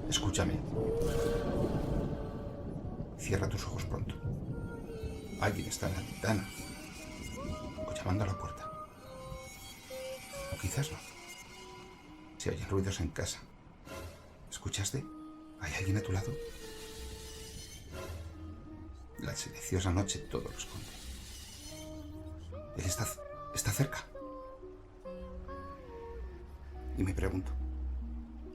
Escúchame. Cierra tus ojos pronto. Alguien está en la ventana o llamando a la puerta. O quizás no. Se oyen ruidos en casa. ¿Escuchaste? ¿Hay alguien a tu lado? La silenciosa noche todo lo esconde. Él está cerca. Y me pregunto,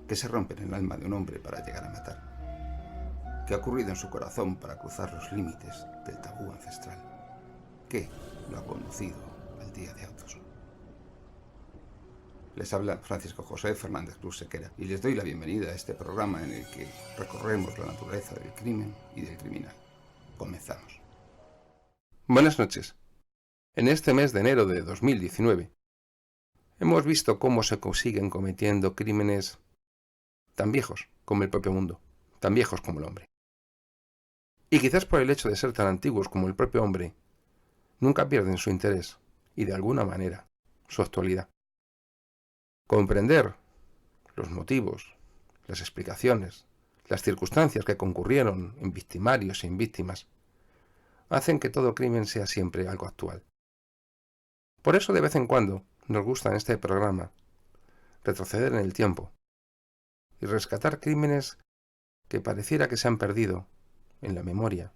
¿qué se rompe en el alma de un hombre para llegar a matar? ¿Qué ha ocurrido en su corazón para cruzar los límites del tabú ancestral? ¿Qué lo ha conducido al día de autos? Les habla Francisco José Fernández Cruz Sequera y les doy la bienvenida a este programa en el que recorremos la naturaleza del crimen y del criminal. Comenzamos. Buenas noches. En este mes de enero de 2019 hemos visto cómo se siguen cometiendo crímenes tan viejos como el propio mundo, tan viejos como el hombre. Y quizás por el hecho de ser tan antiguos como el propio hombre, nunca pierden su interés y de alguna manera su actualidad. Comprender los motivos, las explicaciones, las circunstancias que concurrieron en victimarios y en víctimas, hacen que todo crimen sea siempre algo actual. Por eso de vez en cuando nos gusta en este programa retroceder en el tiempo y rescatar crímenes que pareciera que se han perdido en la memoria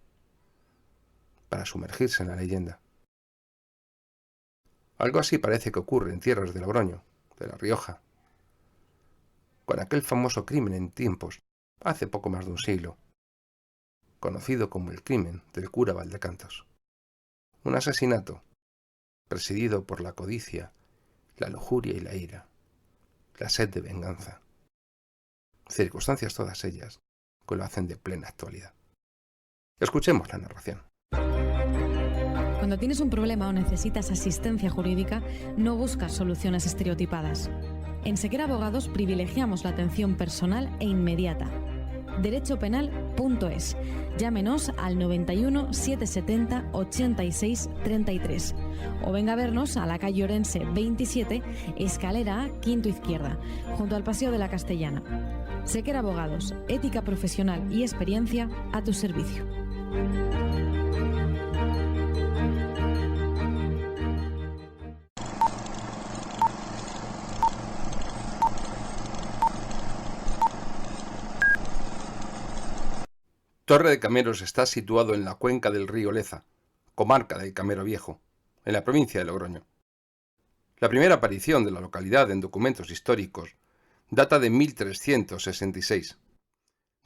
para sumergirse en la leyenda. Algo así parece que ocurre en tierras de Logroño, de La Rioja, con aquel famoso crimen en tiempos, hace poco más de un siglo, conocido como el crimen del cura Valdecantos. Un asesinato presidido por la codicia, la lujuria y la ira, la sed de venganza. Circunstancias todas ellas que lo hacen de plena actualidad. Escuchemos la narración. Cuando tienes un problema o necesitas asistencia jurídica, no buscas soluciones estereotipadas. En Sequera Abogados privilegiamos la atención personal e inmediata. derechopenal.es. Llámenos al 91 770 86 33 o venga a vernos a la calle Orense 27, escalera A, quinto izquierda, junto al Paseo de la Castellana. Sequera Abogados, ética profesional y experiencia a tu servicio. Torre de Cameros está situado en la cuenca del río Leza, comarca del Camero Viejo, en la provincia de Logroño. La primera aparición de la localidad en documentos históricos data de 1366,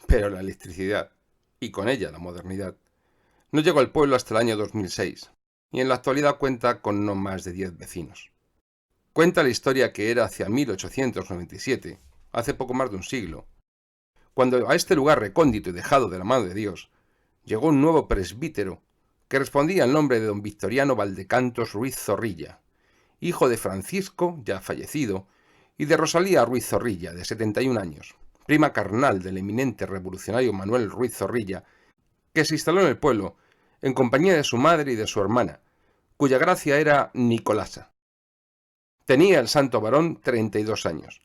pero la electricidad, y con ella la modernidad, no llegó al pueblo hasta el año 2006, y en la actualidad cuenta con no más de 10 vecinos. Cuenta la historia que era hacia 1897, hace poco más de un siglo, cuando a este lugar recóndito y dejado de la mano de Dios, llegó un nuevo presbítero que respondía al nombre de don Victoriano Valdecantos Ruiz Zorrilla, hijo de Francisco, ya fallecido, y de Rosalía Ruiz Zorrilla, de 71 años, prima carnal del eminente revolucionario Manuel Ruiz Zorrilla, que se instaló en el pueblo en compañía de su madre y de su hermana, cuya gracia era Nicolasa. Tenía el santo varón 32 años.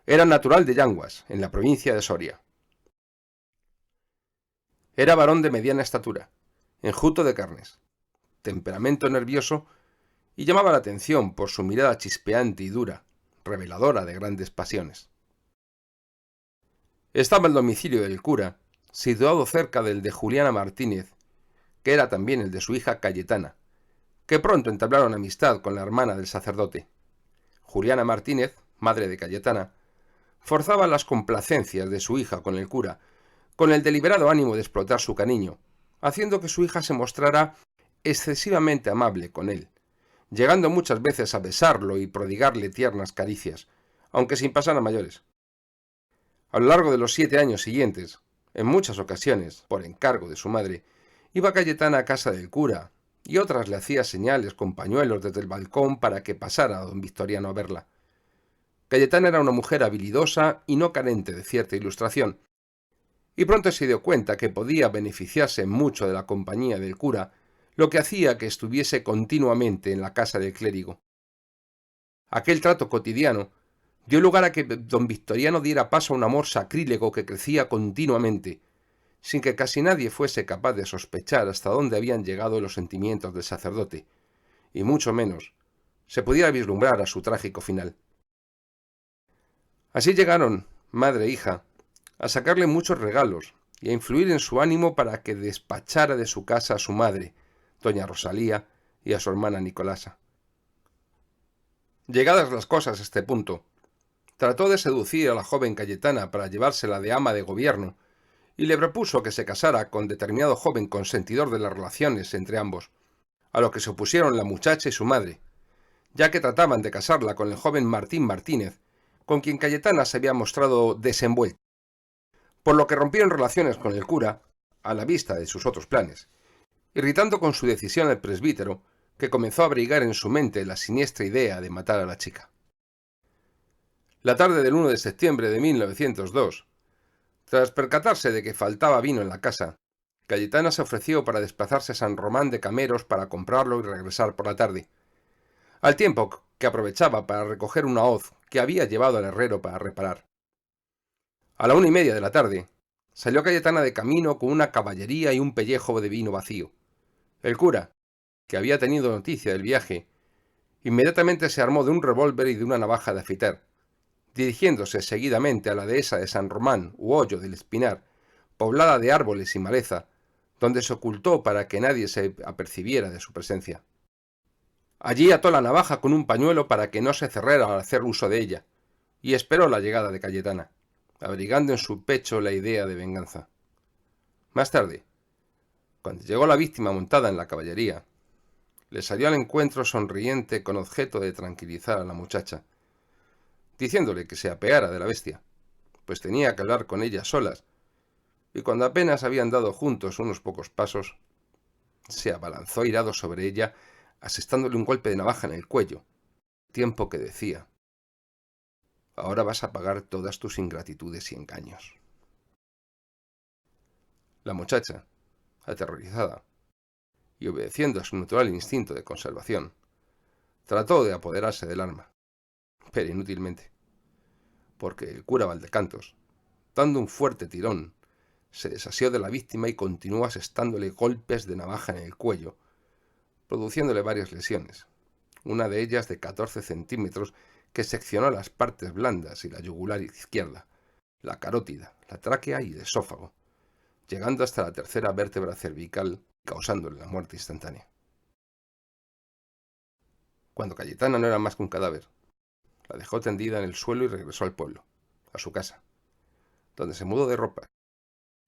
Era natural de Yanguas, en la provincia de Soria. Era varón de mediana estatura, enjuto de carnes, temperamento nervioso y llamaba la atención por su mirada chispeante y dura, reveladora de grandes pasiones. Estaba el domicilio del cura, situado cerca del de Juliana Martínez, que era también el de su hija Cayetana, que pronto entablaron amistad con la hermana del sacerdote. Juliana Martínez, madre de Cayetana, forzaba las complacencias de su hija con el cura, con el deliberado ánimo de explotar su cariño, haciendo que su hija se mostrara excesivamente amable con él, llegando muchas veces a besarlo y prodigarle tiernas caricias, aunque sin pasar a mayores. A lo largo de los 7 años siguientes, En muchas ocasiones, por encargo de su madre, iba Cayetana a casa del cura, y otras le hacía señales con pañuelos desde el balcón para que pasara a don Victoriano a verla. Cayetana era una mujer habilidosa y no carente de cierta ilustración, y pronto se dio cuenta que podía beneficiarse mucho de la compañía del cura, lo que hacía que estuviese continuamente en la casa del clérigo. Aquel trato cotidiano dio lugar a que don Victoriano diera paso a un amor sacrílego que crecía continuamente, sin que casi nadie fuese capaz de sospechar hasta dónde habían llegado los sentimientos del sacerdote, y mucho menos se pudiera vislumbrar a su trágico final. Así llegaron, madre e hija, a sacarle muchos regalos y a influir en su ánimo para que despachara de su casa a su madre, doña Rosalía, y a su hermana Nicolasa. Llegadas las cosas a este punto, trató de seducir a la joven Cayetana para llevársela de ama de gobierno, y le propuso que se casara con determinado joven consentidor de las relaciones entre ambos, a lo que se opusieron la muchacha y su madre, ya que trataban de casarla con el joven Martín Martínez, con quien Cayetana se había mostrado desenvuelta, por lo que rompieron relaciones con el cura, a la vista de sus otros planes, irritando con su decisión al presbítero, que comenzó a abrigar en su mente la siniestra idea de matar a la chica. La tarde del 1 de septiembre de 1902, tras percatarse de que faltaba vino en la casa, Cayetana se ofreció para desplazarse a San Román de Cameros para comprarlo y regresar por la tarde, al tiempo que aprovechaba para recoger una hoz que había llevado al herrero para reparar. A la 1:30 de la tarde, salió Cayetana de camino con una caballería y un pellejo de vino vacío. El cura, que había tenido noticia del viaje, inmediatamente se armó de un revólver y de una navaja de afeitar, dirigiéndose seguidamente a la dehesa de San Román u Hoyo del Espinar, poblada de árboles y maleza, donde se ocultó para que nadie se apercibiera de su presencia. Allí ató la navaja con un pañuelo para que no se cerrara al hacer uso de ella, y esperó la llegada de Cayetana, abrigando en su pecho la idea de venganza. Más tarde, cuando llegó la víctima montada en la caballería, le salió al encuentro sonriente con objeto de tranquilizar a la muchacha, diciéndole que se apeara de la bestia, pues tenía que hablar con ella solas, y cuando apenas habían dado juntos unos pocos pasos, se abalanzó irado sobre ella, asestándole un golpe de navaja en el cuello, tiempo que decía: «Ahora vas a pagar todas tus ingratitudes y engaños». La muchacha, aterrorizada, y obedeciendo a su natural instinto de conservación, trató de apoderarse del arma, pero inútilmente, porque el cura Valdecantos, dando un fuerte tirón, se desasió de la víctima y continuó asestándole golpes de navaja en el cuello, produciéndole varias lesiones, una de ellas de 14 centímetros que seccionó las partes blandas y la yugular izquierda, la carótida, la tráquea y el esófago, llegando hasta la tercera vértebra cervical, causándole la muerte instantánea. Cuando Cayetana no era más que un cadáver, la dejó tendida en el suelo y regresó al pueblo, a su casa, donde se mudó de ropa,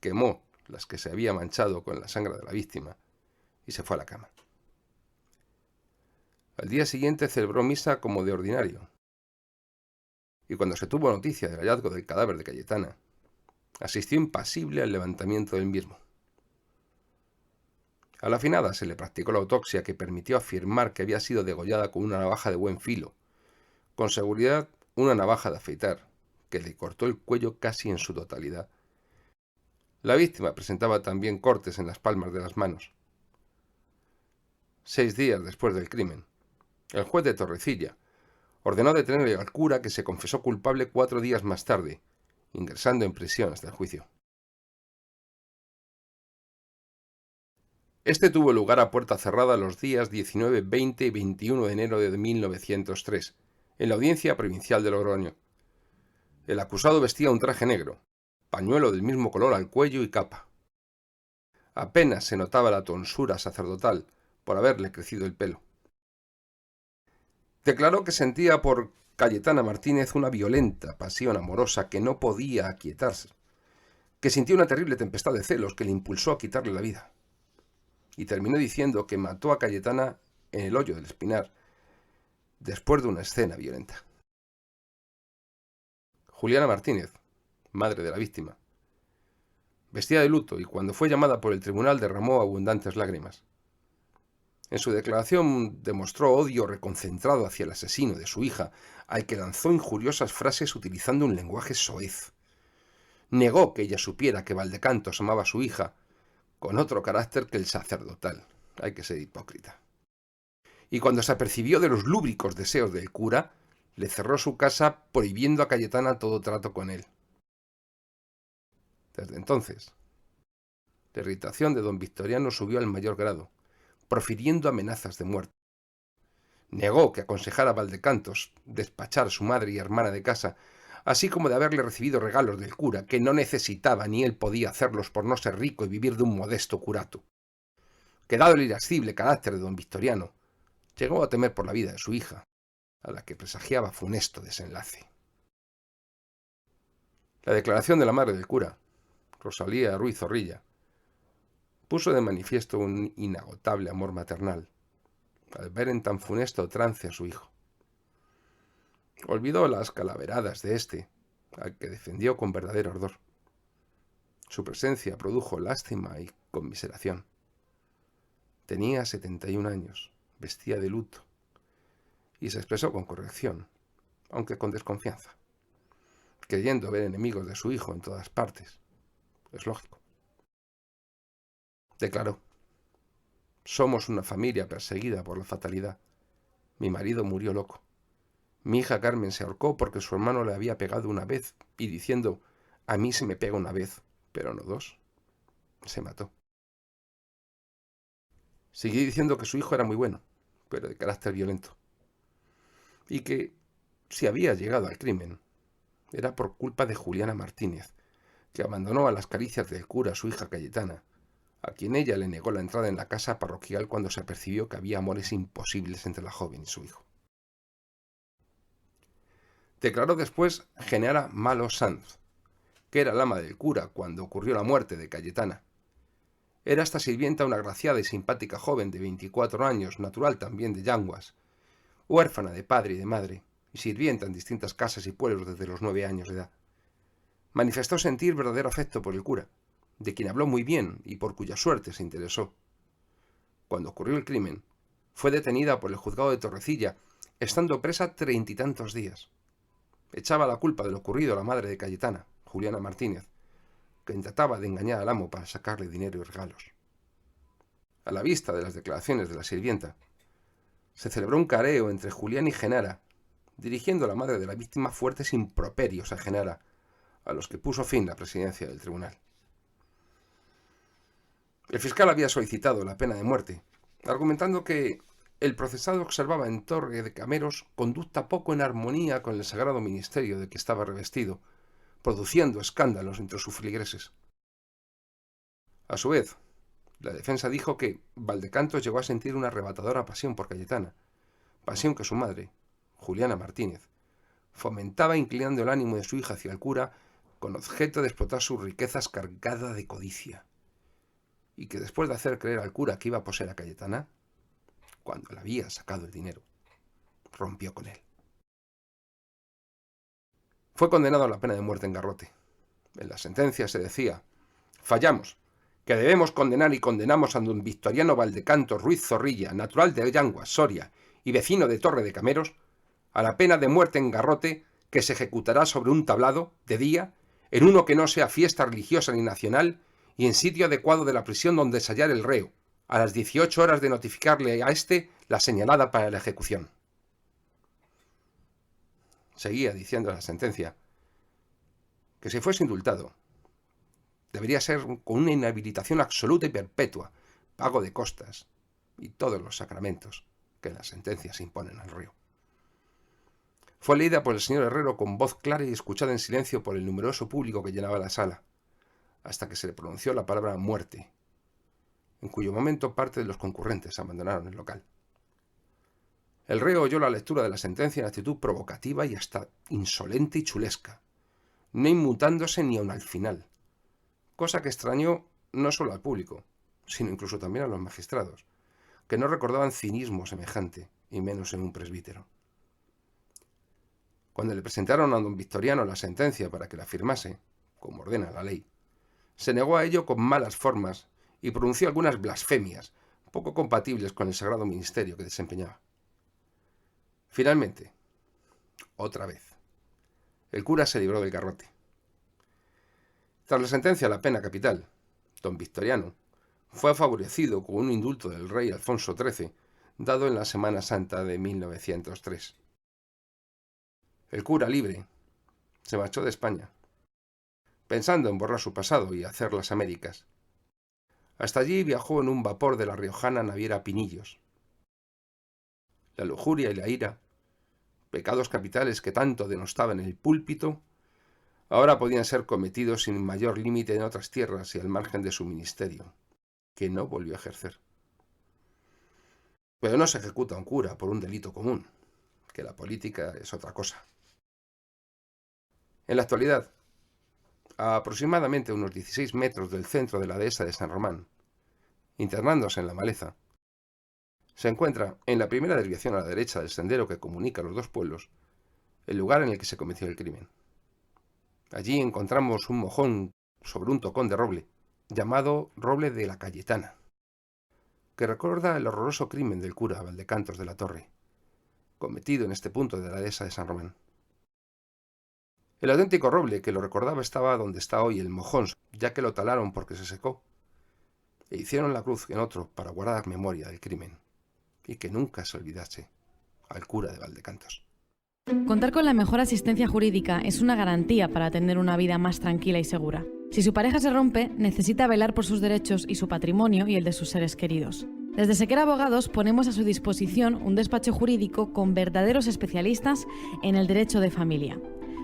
quemó las que se había manchado con la sangre de la víctima y se fue a la cama. Al día siguiente celebró misa como de ordinario, y cuando se tuvo noticia del hallazgo del cadáver de Cayetana, asistió impasible al levantamiento del mismo. A la finada se le practicó la autopsia que permitió afirmar que había sido degollada con una navaja de buen filo, con seguridad una navaja de afeitar, que le cortó el cuello casi en su totalidad. La víctima presentaba también cortes en las palmas de las manos. 6 días después del crimen, el juez de Torrecilla ordenó detener al cura, que se confesó culpable 4 días más tarde, ingresando en prisión hasta el juicio. Este tuvo lugar a puerta cerrada los días 19, 20 y 21 de enero de 1903, en la Audiencia Provincial de Logroño. El acusado vestía un traje negro, pañuelo del mismo color al cuello y capa. Apenas se notaba la tonsura sacerdotal por haberle crecido el pelo. Declaró que sentía por Cayetana Martínez una violenta pasión amorosa que no podía aquietarse, que sintió una terrible tempestad de celos que le impulsó a quitarle la vida. Y terminó diciendo que mató a Cayetana en el Hoyo del Espinar, después de una escena violenta. Juliana Martínez, madre de la víctima, Vestía de luto y cuando fue llamada por el tribunal derramó abundantes lágrimas. En su declaración demostró odio reconcentrado hacia el asesino de su hija, al que lanzó injuriosas frases utilizando un lenguaje soez. Negó que ella supiera que Valdecantos amaba a su hija, con otro carácter que el sacerdotal. Hay que ser hipócrita. Y cuando se apercibió de los lúbricos deseos del cura, le cerró su casa prohibiendo a Cayetana todo trato con él. Desde entonces, la irritación de don Victoriano subió al mayor grado, profiriendo amenazas de muerte. Negó que aconsejara a Valdecantos despachar a su madre y hermana de casa, así como de haberle recibido regalos del cura, que no necesitaba ni él podía hacerlos por no ser rico y vivir de un modesto curato. Que dado el irascible carácter de don Victoriano, llegó a temer por la vida de su hija, a la que presagiaba funesto desenlace. La declaración de la madre del cura, Rosalía Ruiz Zorrilla, puso de manifiesto un inagotable amor maternal, al ver en tan funesto trance a su hijo. Olvidó las calaveradas de éste, al que defendió con verdadero ardor. Su presencia produjo lástima y conmiseración. Tenía 71 años, vestía de luto, y se expresó con corrección, aunque con desconfianza, creyendo ver enemigos de su hijo en todas partes. Es lógico. Declaró: somos una familia perseguida por la fatalidad. Mi marido murió loco. Mi hija Carmen se ahorcó porque su hermano le había pegado una vez y diciendo: a mí se me pega una vez, pero no dos. Se mató. Siguió diciendo que su hijo era muy bueno, pero de carácter violento. Y que, si había llegado al crimen, era por culpa de Juliana Martínez, que abandonó a las caricias del cura a su hija Cayetana, a quien ella le negó la entrada en la casa parroquial cuando se apercibió que había amores imposibles entre la joven y su hijo. Declaró después Genara Malo Sanz, que era el ama del cura cuando ocurrió la muerte de Cayetana. Era esta sirvienta una agraciada y simpática joven de 24 años, natural también de Yanguas, huérfana de padre y de madre, y sirvienta en distintas casas y pueblos desde los 9 años de edad. Manifestó sentir verdadero afecto por el cura, de quien habló muy bien y por cuya suerte se interesó. Cuando ocurrió el crimen, fue detenida por el juzgado de Torrecilla, estando presa 30 y tantos días. Echaba la culpa de lo ocurrido a la madre de Cayetana, Juliana Martínez, que trataba de engañar al amo para sacarle dinero y regalos. A la vista de las declaraciones de la sirvienta, se celebró un careo entre Julián y Genara, dirigiendo a la madre de la víctima fuertes improperios a Genara, a los que puso fin la presidencia del tribunal. El fiscal había solicitado la pena de muerte, argumentando que el procesado observaba en Torre de Cameros conducta poco en armonía con el sagrado ministerio de que estaba revestido, produciendo escándalos entre sus feligreses. A su vez, la defensa dijo que Valdecantos llegó a sentir una arrebatadora pasión por Cayetana, pasión que su madre, Juliana Martínez, fomentaba inclinando el ánimo de su hija hacia el cura con objeto de explotar sus riquezas cargada de codicia, y que después de hacer creer al cura que iba a poseer a Cayetana, cuando le había sacado el dinero, rompió con él. Fue condenado a la pena de muerte en garrote. En la sentencia se decía: fallamos, que debemos condenar y condenamos a don Victoriano Valdecantos Ruiz Zorrilla, natural de Yanguas, Soria, y vecino de Torre de Cameros, a la pena de muerte en garrote que se ejecutará sobre un tablado, de día, en uno que no sea fiesta religiosa ni nacional, y en sitio adecuado de la prisión donde se hallar el reo, a las 18 horas de notificarle a éste la señalada para la ejecución. Seguía diciendo la sentencia que si fuese indultado, debería ser con una inhabilitación absoluta y perpetua, pago de costas y todos los sacramentos que en las sentencias se imponen al reo. Fue leída por el señor Herrero con voz clara y escuchada en silencio por el numeroso público que llenaba la sala, hasta que se le pronunció la palabra muerte, en cuyo momento parte de los concurrentes abandonaron el local. El reo oyó la lectura de la sentencia en actitud provocativa y hasta insolente y chulesca, no inmutándose ni aun al final, cosa que extrañó no solo al público, sino incluso también a los magistrados, que no recordaban cinismo semejante, y menos en un presbítero. Cuando le presentaron a don Victoriano la sentencia para que la firmase, como ordena la ley, se negó a ello con malas formas y pronunció algunas blasfemias poco compatibles con el sagrado ministerio que desempeñaba. Finalmente, otra vez, el cura se libró del garrote. Tras la sentencia a la pena capital, don Victoriano fue favorecido con un indulto del rey Alfonso XIII, dado en la Semana Santa de 1903. El cura, libre, se marchó de España, pensando en borrar su pasado y hacer las Américas. Hasta allí viajó en un vapor de la riojana naviera Pinillos. La lujuria y la ira, pecados capitales que tanto denostaba en el púlpito, ahora podían ser cometidos sin mayor límite en otras tierras y al margen de su ministerio, que no volvió a ejercer. Pero no se ejecuta a un cura por un delito común, que la política es otra cosa. En la actualidad, a aproximadamente unos 16 metros del centro de la dehesa de San Román, internándose en la maleza, se encuentra, en la primera desviación a la derecha del sendero que comunica los dos pueblos, el lugar en el que se cometió el crimen. Allí encontramos un mojón sobre un tocón de roble, llamado Roble de la Cayetana, que recuerda el horroroso crimen del cura Valdecantos de la Torre, cometido en este punto de la dehesa de San Román. El auténtico roble que lo recordaba estaba donde está hoy el mojón, ya que lo talaron porque se secó, e hicieron la cruz en otro para guardar memoria del crimen, y que nunca se olvidase al cura de Valdecantos. Contar con la mejor asistencia jurídica es una garantía para tener una vida más tranquila y segura. Si su pareja se rompe, necesita velar por sus derechos y su patrimonio y el de sus seres queridos. Desde Sequera Abogados ponemos a su disposición un despacho jurídico con verdaderos especialistas en el derecho de familia.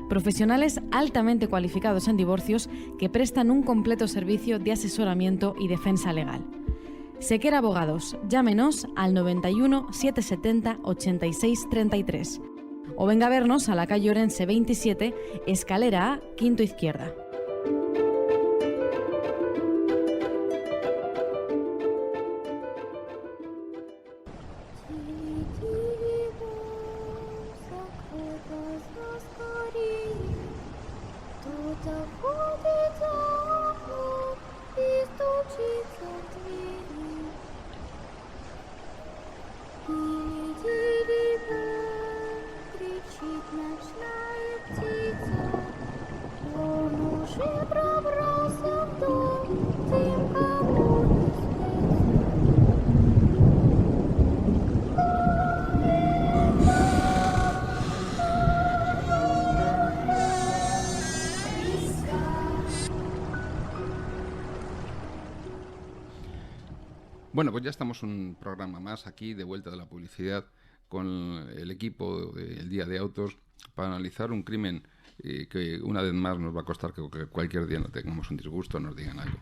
Profesionales altamente cualificados en divorcios que prestan un completo servicio de asesoramiento y defensa legal. Sequera Abogados, llámenos al 91 770 86 33 o venga a vernos a la calle Orense 27, escalera A, quinto izquierda. Bueno, pues ya estamos un programa más aquí, de vuelta de la publicidad, con el equipo del Día de Autos, para analizar un crimen que una vez más nos va a costar que cualquier día no tengamos un disgusto, nos digan algo,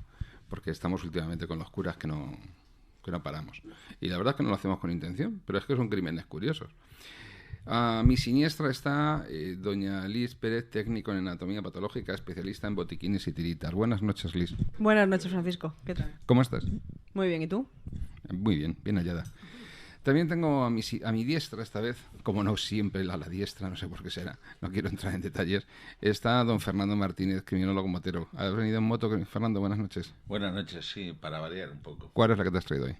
porque estamos últimamente con los curas que no paramos. Y la verdad es que no lo hacemos con intención, pero es que son crímenes curiosos. A mi siniestra está doña Liz Pérez, técnico en anatomía patológica, especialista en botiquines y tiritas. Buenas noches, Liz. Buenas noches, Francisco. ¿Qué tal? ¿Cómo estás? Muy bien, ¿y tú? Muy bien, bien hallada. También tengo a mi diestra esta vez, como no siempre a la diestra, no sé por qué será, no quiero entrar en detalles, está don Fernando Martínez, criminólogo motero. ¿Has venido en moto, Fernando? Buenas noches. Buenas noches, sí, para variar un poco. ¿Cuál es la que te has traído hoy?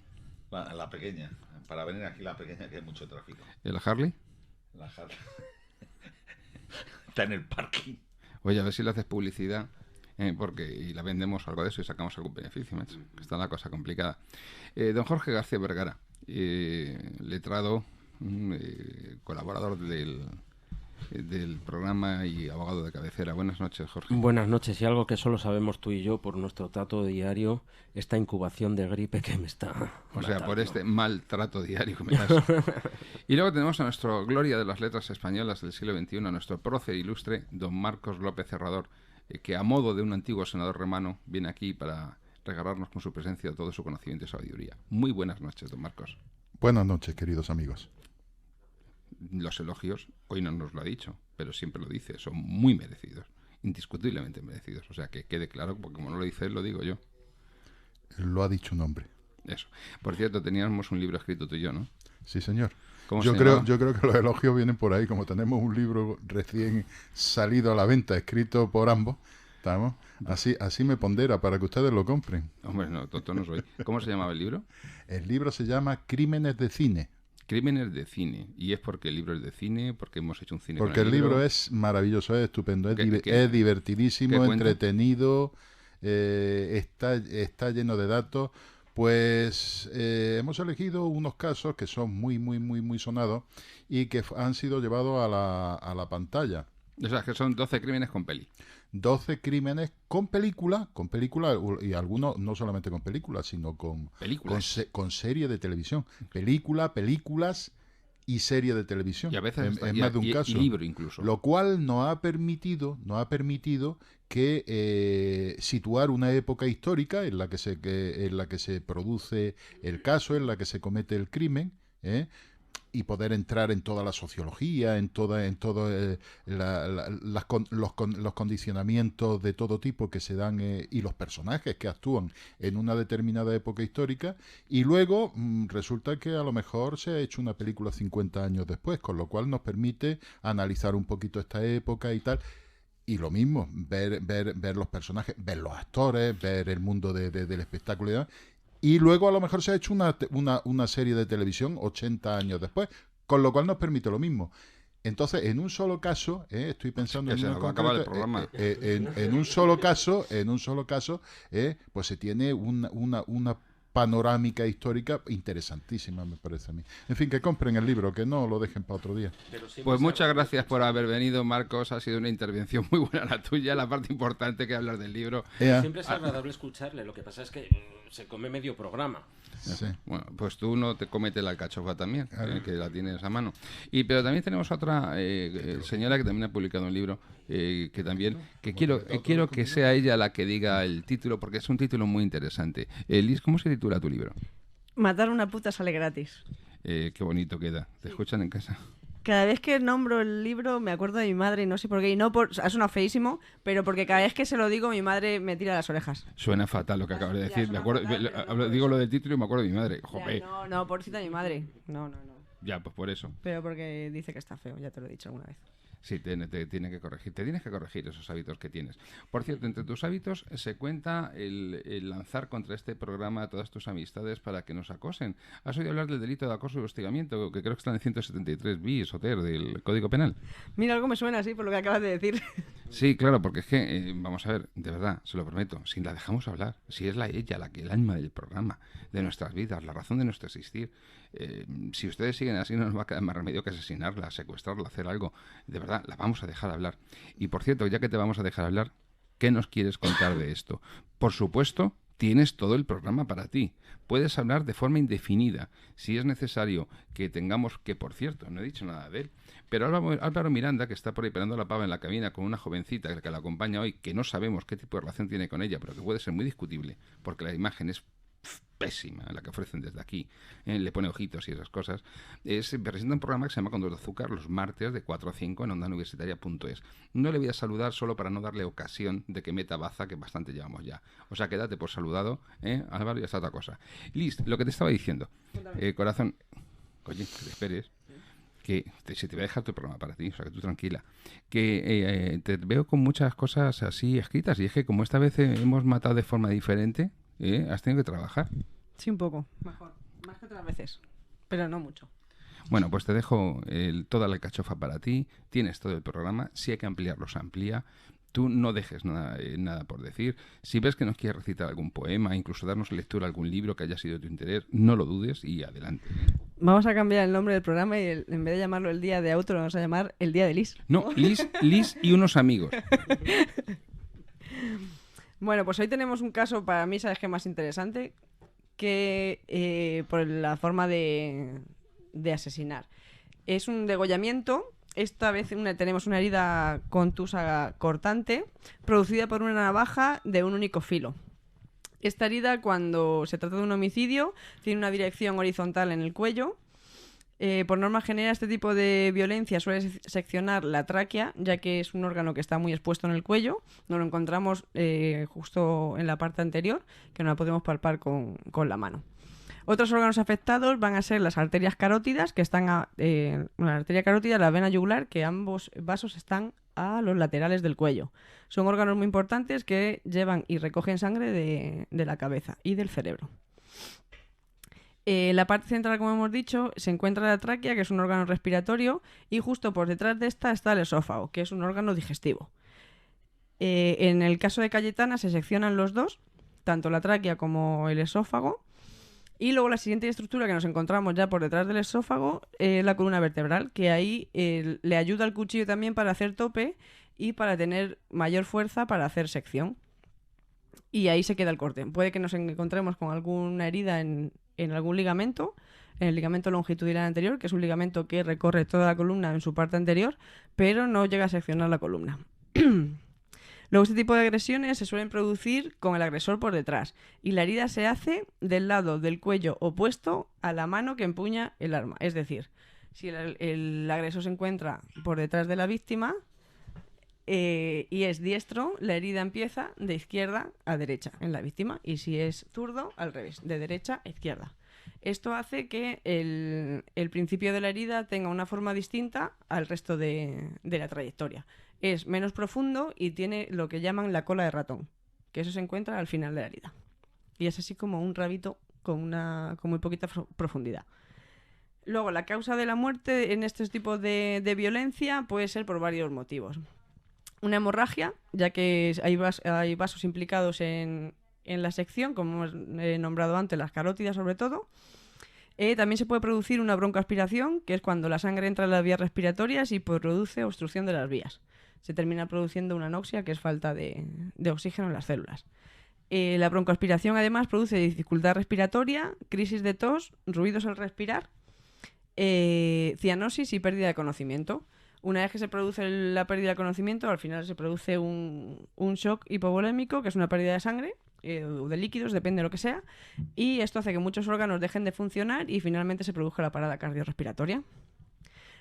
La pequeña, para venir aquí la pequeña, que hay mucho tráfico. ¿El Harley? La Harley. Está en el parking. Oye, a ver si le haces publicidad, porque y la vendemos algo de eso y sacamos algún beneficio, macho. Está la cosa complicada. Don Jorge García Vergara, letrado, colaborador del programa y abogado de cabecera. Buenas noches, Jorge. Buenas noches, y algo que solo sabemos tú y yo por nuestro trato diario, esta incubación de gripe que me está O sea, matando. por este maltrato diario que me das. Y luego tenemos a nuestro gloria de las letras españolas del siglo XXI, a nuestro prócer ilustre, don Marcos López Herrador, que a modo de un antiguo senador romano viene aquí para regalarnos con su presencia todo su conocimiento y sabiduría. Muy buenas noches, don Marcos. Buenas noches, queridos amigos. Los elogios, hoy no nos lo ha dicho, pero siempre lo dice, son muy merecidos, indiscutiblemente merecidos. O sea, que quede claro, porque como no lo dice él, lo digo yo. Lo ha dicho un hombre. Eso. Por cierto, teníamos un libro escrito tú y yo, ¿no? Sí, señor. ¿Cómo Yo se llamaba? creo que los elogios vienen por ahí. Como tenemos un libro recién salido a la venta, escrito por ambos, ¿Estamos? Así me pondera para que ustedes lo compren. Hombre, no, tonto no soy. ¿Cómo se llamaba el libro? El libro se llama Crímenes de Cine. Crímenes de cine. ¿Y es porque el libro es de cine? ¿Porque hemos hecho un cine Porque con el libro es maravilloso, es estupendo, es ¿Qué divertidísimo, cuenta? entretenido, está lleno de datos. Pues hemos elegido unos casos que son muy sonados y que han sido llevados a la pantalla. O sea, que son 12 crímenes con peli. 12 crímenes con película, y algunos no solamente con película, sino con serie de televisión. Películas y serie de televisión. Y a veces en más de un caso. Y libro incluso. Lo cual nos ha permitido que situar una época histórica en la que se produce el caso, en la que se comete el crimen, y poder entrar en toda la sociología, en todo los condicionamientos de todo tipo que se dan y los personajes que actúan en una determinada época histórica, y luego resulta que a lo mejor se ha hecho una película 50 años después, con lo cual nos permite analizar un poquito esta época y tal. Y lo mismo, ver los personajes, ver los actores, ver el mundo del espectáculo y demás. Y luego a lo mejor se ha hecho una serie de televisión 80 años después, con lo cual nos permite lo mismo. Entonces, en un solo caso, estoy pensando en uno concreto, en un solo caso, pues se tiene una panorámica histórica interesantísima, me parece a mí. En fin, que compren el libro, que no lo dejen para otro día. Pues muchas gracias por haber venido, Marcos. Ha sido una intervención muy buena la tuya. La parte importante que hablar del libro. Siempre es agradable escucharle. Lo que pasa es que se come medio programa. Sí. Bueno, pues tú no te comete la alcachofa también, que la tienes a mano. Pero también tenemos otra señora que también ha publicado un libro, quiero que sea ella la que diga el título, porque es un título muy interesante. Liz, ¿cómo se titula tu libro? Matar a una puta sale gratis. Qué bonito queda. ¿Te escuchan en casa? Cada vez que nombro el libro me acuerdo de mi madre y no sé por qué. Y no por, ha sonado feísimo, pero porque cada vez que se lo digo mi madre me tira las orejas. Suena fatal lo que acabas de decir. Me acuerdo, digo lo del título y me acuerdo de mi madre. Jope. No, pobrecita mi madre. No. Ya, pues por eso. Pero porque dice que está feo, ya te lo he dicho alguna vez. Sí, te tiene que corregir. Te tienes que corregir esos hábitos que tienes. Por cierto, entre tus hábitos se cuenta el lanzar contra este programa a todas tus amistades para que nos acosen. ¿Has oído hablar del delito de acoso y hostigamiento, que creo que está en el 173 bis o ter del Código Penal? Mira, algo me suena así por lo que acabas de decir. Sí, claro, porque es que, vamos a ver, de verdad, se lo prometo, si la dejamos hablar, si es el alma del programa, de nuestras vidas, la razón de nuestro existir, si ustedes siguen así no nos va a quedar más remedio que asesinarla, secuestrarla, hacer algo. De verdad, la vamos a dejar hablar. Y por cierto, ya que te vamos a dejar hablar, ¿qué nos quieres contar de esto? Por supuesto, tienes todo el programa para ti. Puedes hablar de forma indefinida. Si es necesario que tengamos, que por cierto, no he dicho nada de él, pero Álvaro Miranda, que está por ahí pelando la pava en la cabina con una jovencita que la acompaña hoy, que no sabemos qué tipo de relación tiene con ella, pero que puede ser muy discutible, porque la imagen es pésima la que ofrecen desde aquí, le pone ojitos y esas cosas, presenta un programa que se llama Condor de Azúcar los martes de 4 a 5 en ondauniversitaria.es. No le voy a saludar solo para no darle ocasión de que meta baza, que bastante llevamos ya. O sea, quédate por saludado, Álvaro, y esta otra cosa. Liz, lo que te estaba diciendo, corazón, oye, que te esperes, que se te va a dejar tu programa para ti, o sea, que tú tranquila, que te veo con muchas cosas así escritas, y es que como esta vez hemos matado de forma diferente, has tenido que trabajar. Sí, un poco. Mejor. Más que otras veces. Pero no mucho. Bueno, pues te dejo toda la alcachofa para ti. Tienes todo el programa. Si hay que ampliarlo, se amplía. Tú no dejes nada por decir. Si ves que nos quieres recitar algún poema, incluso darnos lectura a algún libro que haya sido de tu interés, no lo dudes y adelante. Vamos a cambiar el nombre del programa y en vez de llamarlo el Día de Auto, lo vamos a llamar el Día de Liz. No, Liz y unos amigos. Bueno, pues hoy tenemos un caso, para mí, ¿sabes qué más interesante? Que por la forma de asesinar. Es un degollamiento. Esta vez tenemos una herida contusa cortante, producida por una navaja de un único filo. Esta herida, cuando se trata de un homicidio, tiene una dirección horizontal en el cuello. Por norma general, este tipo de violencia suele seccionar la tráquea, ya que es un órgano que está muy expuesto en el cuello. Nos lo encontramos justo en la parte anterior, que no la podemos palpar con la mano. Otros órganos afectados van a ser las arterias carótidas, que están la arteria carótida y la vena yugular, que ambos vasos están a los laterales del cuello. Son órganos muy importantes que llevan y recogen sangre de la cabeza y del cerebro. La parte central, como hemos dicho, se encuentra la tráquea, que es un órgano respiratorio, y justo por detrás de esta está el esófago, que es un órgano digestivo. En el caso de Cayetana se seccionan los dos, tanto la tráquea como el esófago, y luego la siguiente estructura que nos encontramos ya por detrás del esófago es la columna vertebral, que ahí le ayuda al cuchillo también para hacer tope y para tener mayor fuerza para hacer sección. Y ahí se queda el corte. Puede que nos encontremos con alguna herida en algún ligamento, en el ligamento longitudinal anterior, que es un ligamento que recorre toda la columna en su parte anterior, pero no llega a seccionar la columna. Luego, este tipo de agresiones se suelen producir con el agresor por detrás, y la herida se hace del lado del cuello opuesto a la mano que empuña el arma. Es decir, si el agresor se encuentra por detrás de la víctima y es diestro, la herida empieza de izquierda a derecha en la víctima, y si es zurdo, al revés, de derecha a izquierda. Esto hace que el principio de la herida tenga una forma distinta al resto de la trayectoria. Es menos profundo y tiene lo que llaman la cola de ratón, que eso se encuentra al final de la herida. Y es así como un rabito con muy poquita profundidad. Luego, la causa de la muerte en estos tipos de violencia puede ser por varios motivos. Una hemorragia, ya que hay vasos implicados en la sección, como hemos nombrado antes, las carótidas sobre todo. También se puede producir una broncoaspiración, que es cuando la sangre entra en las vías respiratorias y produce obstrucción de las vías. Se termina produciendo una anoxia, que es falta de oxígeno en las células. La broncoaspiración además produce dificultad respiratoria, crisis de tos, ruidos al respirar, cianosis y pérdida de conocimiento. Una vez que se produce la pérdida de conocimiento, al final se produce un shock hipovolémico, que es una pérdida de sangre o de líquidos, depende de lo que sea, y esto hace que muchos órganos dejen de funcionar y finalmente se produzca la parada cardiorrespiratoria.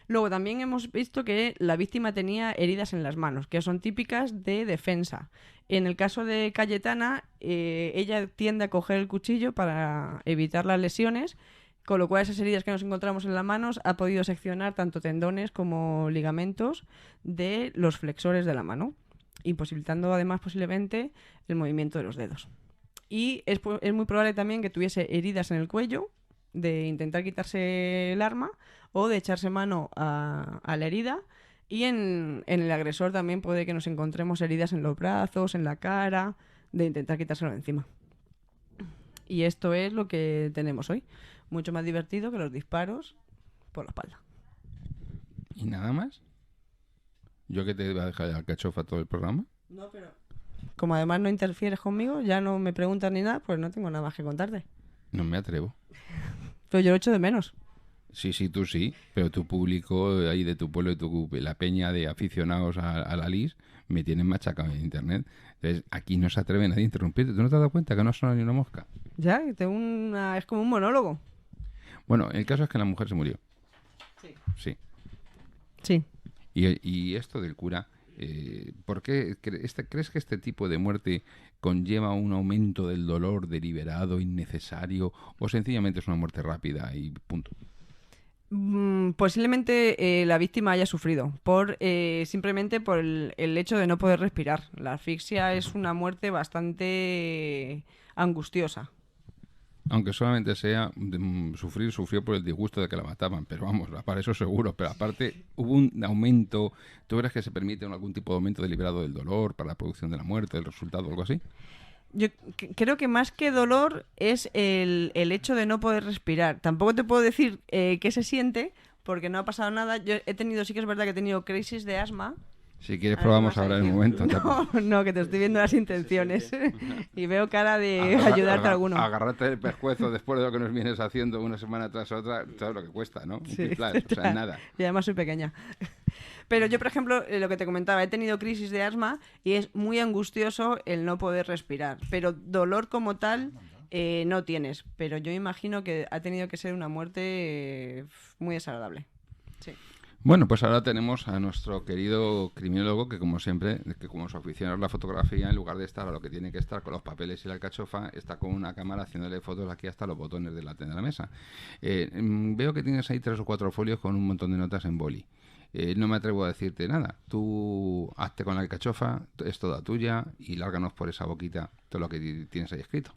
Luego también hemos visto que la víctima tenía heridas en las manos, que son típicas de defensa. En el caso de Cayetana, ella tiende a coger el cuchillo para evitar las lesiones, con lo cual esas heridas que nos encontramos en las manos ha podido seccionar tanto tendones como ligamentos de los flexores de la mano, imposibilitando además posiblemente el movimiento de los dedos. Y es muy probable también que tuviese heridas en el cuello, de intentar quitarse el arma o de echarse mano a la herida, y en el agresor también puede que nos encontremos heridas en los brazos, en la cara, de intentar quitárselo de encima. Y esto es lo que tenemos hoy, mucho más divertido que los disparos por la espalda. ¿Y nada más? ¿Yo que te iba a dejar de alcachofa todo el programa? No, pero como además no interfieres conmigo, ya no me preguntas ni nada, pues no tengo nada más que contarte. No me atrevo. Pero yo lo echo de menos. Sí, tú sí, pero tu público ahí de tu pueblo, la peña de aficionados a la LIS, me tienen machacado en internet. Entonces, aquí no se atreve nadie a interrumpirte. ¿Tú no te has dado cuenta que no suena ni una mosca? Ya, es como un monólogo. Bueno, el caso es que la mujer se murió. Sí. Y esto del cura, ¿por qué crees que este tipo de muerte conlleva un aumento del dolor deliberado, innecesario, o sencillamente es una muerte rápida y punto? Posiblemente la víctima haya sufrido simplemente por el hecho de no poder respirar. La asfixia es una muerte bastante angustiosa. Aunque solamente sea sufrió por el disgusto de que la mataban, pero vamos, para eso seguro. Pero aparte, hubo un aumento. ¿Tú crees que se permite algún tipo de aumento deliberado del dolor para la producción de la muerte, del resultado o algo así? Yo creo que más que dolor es el hecho de no poder respirar. Tampoco te puedo decir qué se siente, porque no ha pasado nada. Yo sí que es verdad que he tenido crisis de asma. Si quieres probamos ahora en el momento. No, que te estoy viendo las intenciones y veo cara de ayudarte a alguno. Agarrarte el pescuezo después de lo que nos vienes haciendo una semana tras otra, sabes lo que cuesta, ¿no? Sí, o sea, nada. Y además soy pequeña. Pero yo, por ejemplo, lo que te comentaba, he tenido crisis de asma y es muy angustioso el no poder respirar. Pero dolor como tal no tienes. Pero yo imagino que ha tenido que ser una muerte muy desagradable. Sí. Bueno, pues ahora tenemos a nuestro querido criminólogo que, como siempre, que como su afición es la fotografía, en lugar de estar a lo que tiene que estar con los papeles y la alcachofa, está con una cámara haciéndole fotos aquí hasta los botones de la mesa. Veo que tienes ahí 3 o 4 folios con un montón de notas en boli. no me atrevo a decirte nada. Tú hazte con la alcachofa, es toda tuya, y lárganos por esa boquita todo lo que tienes ahí escrito.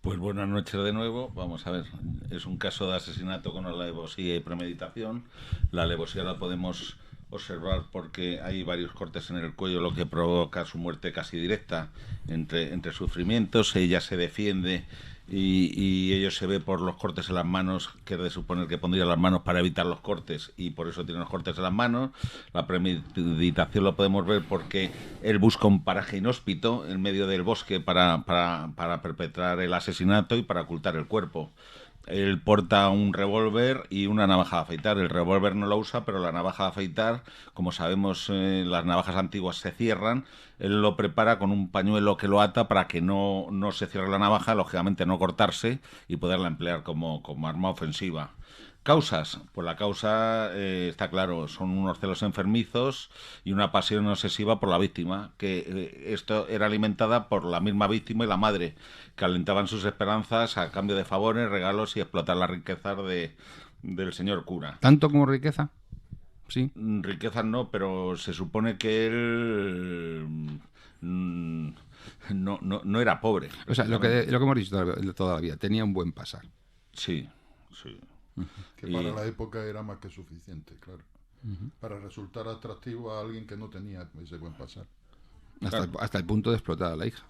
Pues buenas noches de nuevo. Vamos a ver, es un caso de asesinato con alevosía y premeditación. La alevosía la podemos observar porque hay varios cortes en el cuello, lo que provoca su muerte casi directa entre sufrimientos. Ella se defiende y ello se ve por los cortes en las manos, que es de suponer que pondría las manos para evitar los cortes, y por eso tiene los cortes en las manos. La premeditación lo podemos ver porque él busca un paraje inhóspito en medio del bosque para perpetrar el asesinato y para ocultar el cuerpo. Él porta un revólver y una navaja de afeitar. El revólver no lo usa, pero la navaja de afeitar, como sabemos, las navajas antiguas se cierran. Él lo prepara con un pañuelo que lo ata para que no se cierre la navaja, lógicamente no cortarse, y poderla emplear como arma ofensiva. ¿Causas? Pues la causa está claro, son unos celos enfermizos y una pasión obsesiva por la víctima, que esto era alimentada por la misma víctima y la madre, que alentaban sus esperanzas a cambio de favores, regalos y explotar las riquezas del señor cura. ¿Tanto como riqueza? Sí. Riquezas no, pero se supone que él no era pobre. O sea, lo que hemos dicho toda la vida, tenía un buen pasar. Sí, sí. Que para la época era más que suficiente, claro. Para resultar atractivo a alguien que no tenía ese buen pasar. Hasta el punto de explotar a la hija.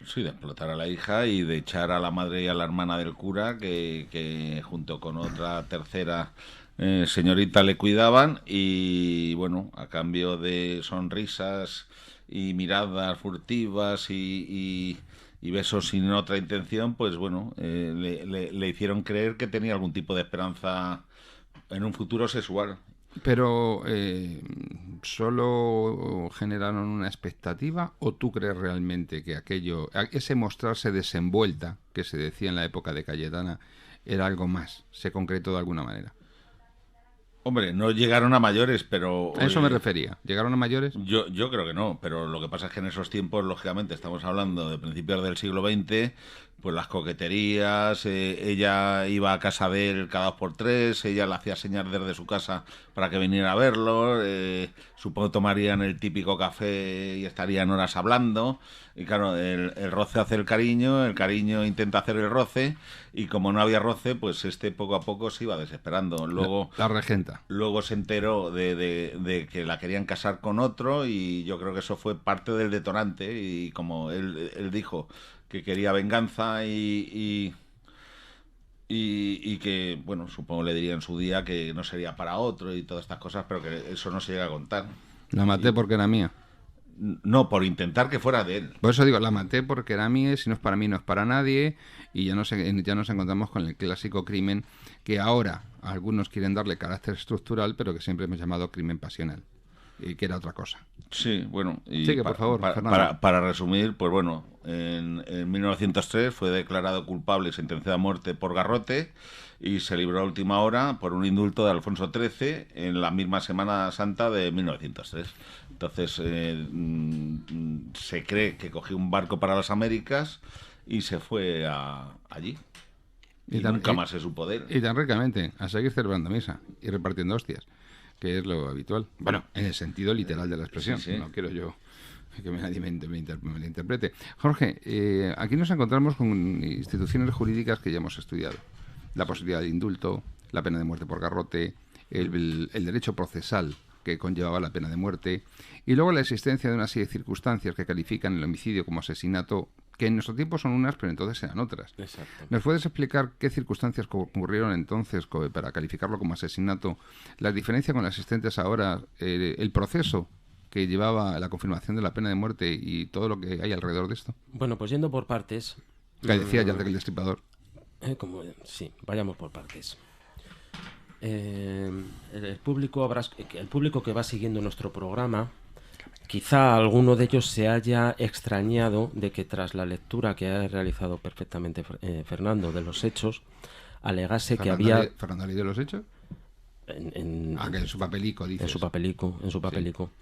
Sí, de explotar a la hija y de echar a la madre y a la hermana del cura, que junto con otra tercera señorita le cuidaban, y bueno, a cambio de sonrisas y miradas furtivas y besos sin otra intención, pues bueno, le hicieron creer que tenía algún tipo de esperanza en un futuro sexual. Pero ¿solo generaron una expectativa o tú crees realmente que ese mostrarse desenvuelta que se decía en la época de Cayetana era algo más? ¿Se concretó de alguna manera? Hombre, no llegaron a mayores, pero... A eso me refería. ¿Llegaron a mayores? Yo creo que no, pero lo que pasa es que en esos tiempos, lógicamente, estamos hablando de principios del siglo XX, pues las coqueterías, ella iba a casa de él cada 2 por 3, ella le hacía señas desde su casa para que viniera a verlo, supongo tomarían el típico café y estarían horas hablando, y claro, el roce hace el cariño intenta hacer el roce, y como no había roce, pues poco a poco se iba desesperando. Luego la regenta. Luego se enteró de que la querían casar con otro, y yo creo que eso fue parte del detonante, y como él dijo que quería venganza y que, bueno, supongo le diría en su día que no sería para otro y todas estas cosas, pero que eso no se llega a contar. La maté porque era mía. No, por intentar que fuera de él. Por eso digo, la maté porque era mía, si no es para mí, no es para nadie, y ya nos encontramos con el clásico crimen que ahora algunos quieren darle carácter estructural, pero que siempre hemos llamado crimen pasional, y que era otra cosa. Sí, bueno, y sigue, por favor, para resumir, pues bueno, en 1903 fue declarado culpable y sentenciado a muerte por garrote, y se libró a última hora por un indulto de Alfonso XIII en la misma Semana Santa de 1903. Entonces se cree que cogió un barco para las Américas y se fue allí. Y nunca más se supo de él. Y tan ricamente, a seguir celebrando misa y repartiendo hostias, que es lo habitual. Bueno, en el sentido literal de la expresión. Sí, sí. No quiero yo que nadie me interprete. Jorge, aquí nos encontramos con instituciones jurídicas que ya hemos estudiado. La posibilidad de indulto, la pena de muerte por garrote, el derecho procesal que conllevaba la pena de muerte, y luego la existencia de una serie de circunstancias que califican el homicidio como asesinato, que en nuestro tiempo son unas, pero entonces eran otras. Exacto. ¿Nos puedes explicar qué circunstancias ocurrieron entonces para calificarlo como asesinato, la diferencia con las existentes ahora, el proceso que llevaba a la confirmación de la pena de muerte y todo lo que hay alrededor de esto? Bueno, pues yendo por partes. Que decía ya el Destripador. Sí, vayamos por partes. El público que va siguiendo nuestro programa, quizá alguno de ellos se haya extrañado de que tras la lectura que ha realizado perfectamente Fernando de los hechos, alegase que había... ¿Fernando ha leído los hechos? Que en su papelico, dices. En su papelico.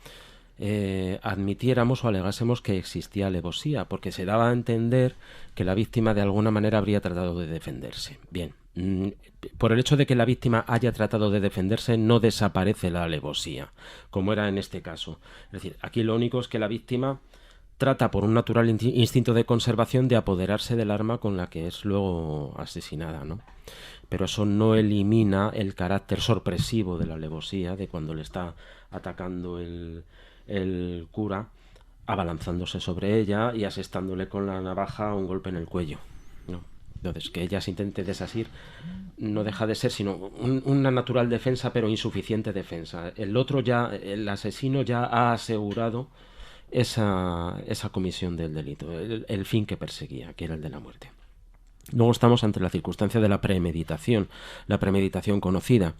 Admitiéramos o alegásemos que existía alevosía, porque se daba a entender que la víctima de alguna manera habría tratado de defenderse. Bien, por el hecho de que la víctima haya tratado de defenderse, no desaparece la alevosía, como era en este caso. Es decir, aquí lo único es que la víctima trata por un natural instinto de conservación de apoderarse del arma con la que es luego asesinada, ¿no? Pero eso no elimina el carácter sorpresivo de la alevosía, de cuando le está atacando el cura, abalanzándose sobre ella y asestándole con la navaja un golpe en el cuello, ¿no? Entonces, que ella se intente desasir no deja de ser sino una natural defensa, pero insuficiente defensa. El asesino ya ha asegurado esa comisión del delito, el fin que perseguía, que era el de la muerte. Luego estamos ante la circunstancia de la premeditación conocida,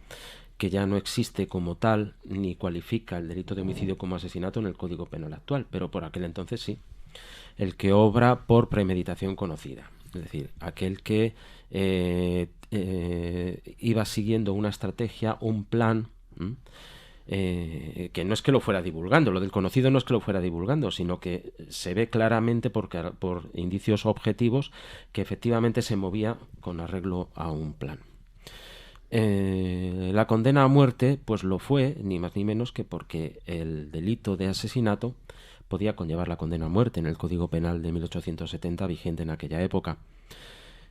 que ya no existe como tal, ni cualifica el delito de homicidio como asesinato en el Código Penal actual, pero por aquel entonces sí. El que obra por premeditación conocida, es decir, aquel que iba siguiendo una estrategia, un plan, que no es que lo fuera divulgando, lo del conocido no es que lo fuera divulgando, sino que se ve claramente por indicios objetivos que efectivamente se movía con arreglo a un plan. La condena a muerte pues lo fue ni más ni menos que porque el delito de asesinato podía conllevar la condena a muerte en el Código Penal de 1870 vigente en aquella época.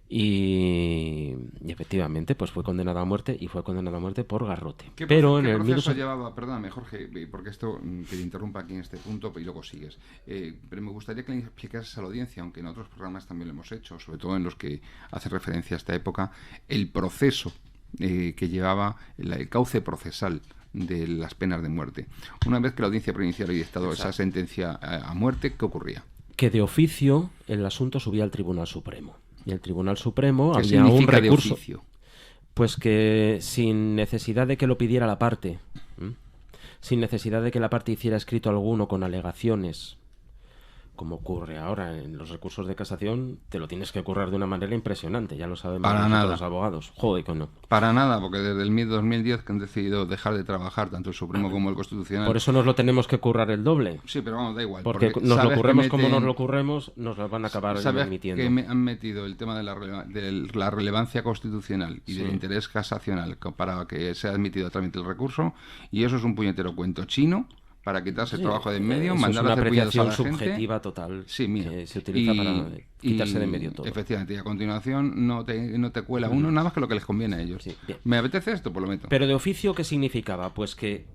Y efectivamente pues fue condenado a muerte, y fue condenado a muerte por garrote. ¿Qué proceso llevaba? Perdóname, Jorge, porque esto te interrumpa aquí en este punto y luego sigues. Pero me gustaría que le explicases a la audiencia, aunque en otros programas también lo hemos hecho, sobre todo en los que hace referencia a esta época, el proceso que llevaba, el cauce procesal de las penas de muerte. Una vez que la audiencia provincial había dictado esa sentencia a muerte, ¿qué ocurría? Que de oficio el asunto subía al Tribunal Supremo. Y el Tribunal Supremo ¿Qué había un significa recurso. de oficio? Pues que sin necesidad de que lo pidiera la parte, sin necesidad de que la parte hiciera escrito alguno con alegaciones, como ocurre ahora en los recursos de casación, te lo tienes que currar de una manera impresionante, ya lo sabemos los abogados. Joder, que no. Para nada, porque desde el 2010 que han decidido dejar de trabajar tanto el Supremo como el Constitucional. Por eso nos lo tenemos que currar el doble. Sí, pero vamos, da igual. Porque nos lo curremos como nos lo curremos, nos lo van a acabar admitiendo. Que han metido el tema de la relevancia constitucional y del interés casacional para que sea admitido a trámite el recurso, y eso es un puñetero cuento chino para quitarse el trabajo de en medio, mandar a hacer puñetos a la gente. Es una apreciación subjetiva total, sí, mira, que se utiliza para quitarse de en medio todo. Efectivamente, y a continuación no te cuela uno nada más que lo que les conviene a ellos. Sí, me apetece esto, pues lo meto. Pero de oficio, ¿qué significaba? Pues que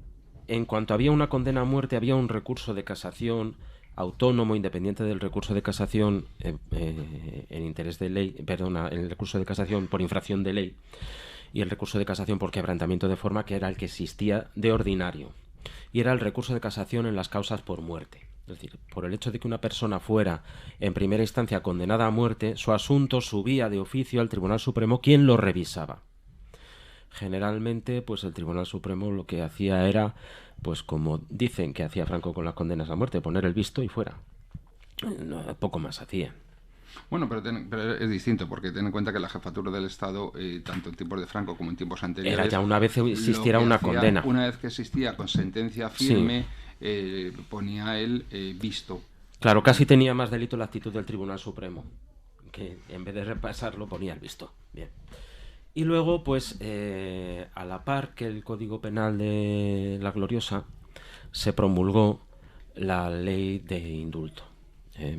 en cuanto había una condena a muerte, había un recurso de casación autónomo, independiente del recurso de casación en interés de ley, el recurso de casación por infracción de ley y el recurso de casación por quebrantamiento de forma, que era el que existía de ordinario. Y era el recurso de casación en las causas por muerte. Es decir, por el hecho de que una persona fuera en primera instancia condenada a muerte, su asunto subía de oficio al Tribunal Supremo, quien lo revisaba. Generalmente, pues el Tribunal Supremo lo que hacía era, pues como dicen que hacía Franco con las condenas a muerte, poner el visto y fuera. Poco más hacía. Bueno, pero es distinto, porque ten en cuenta que la jefatura del Estado, tanto en tiempos de Franco como en tiempos anteriores... Era ya una vez existiera una condena. Una vez que existía con sentencia firme, ponía el visto. Claro, casi tenía más delito la actitud del Tribunal Supremo, que en vez de repasarlo ponía el visto. Bien. Y luego, pues, a la par que el Código Penal de la Gloriosa, se promulgó la ley de indulto.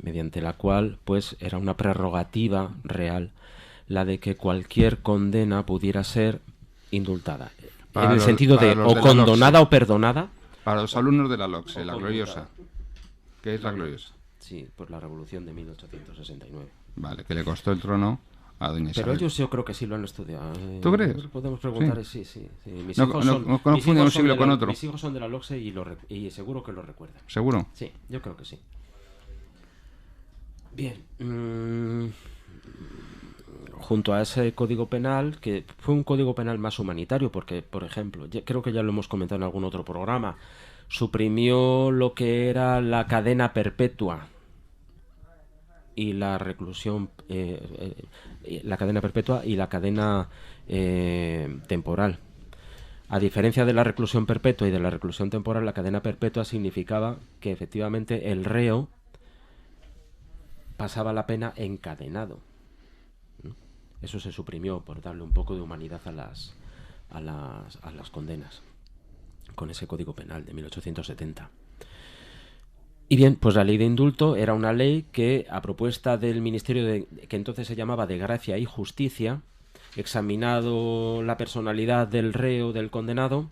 Mediante la cual pues era una prerrogativa real la de que cualquier condena pudiera ser indultada, en el sentido de o condonada o perdonada. Para los alumnos de la LOCSE, la Gloriosa. ¿Qué es la Gloriosa? Sí, pues la Revolución de 1869. Vale, que le costó el trono a doña Isabel. Pero ellos yo creo que sí lo han estudiado. ¿Tú crees? Podemos preguntar, sí. Mis hijos un siglo con otro. Mis hijos son de la LOCSE y seguro que lo recuerdan. ¿Seguro? Sí, yo creo que sí. Bien, junto a ese código penal, que fue un código penal más humanitario, porque, por ejemplo, creo que ya lo hemos comentado en algún otro programa, suprimió lo que era la cadena perpetua y la reclusión, la cadena perpetua y la cadena temporal. A diferencia de la reclusión perpetua y de la reclusión temporal, la cadena perpetua significaba que efectivamente el reo pasaba la pena encadenado. Eso se suprimió por darle un poco de humanidad a las condenas, con ese Código Penal de 1870. Y bien, pues la ley de indulto era una ley que, a propuesta del Ministerio que entonces se llamaba de Gracia y Justicia, examinado la personalidad del reo, del condenado,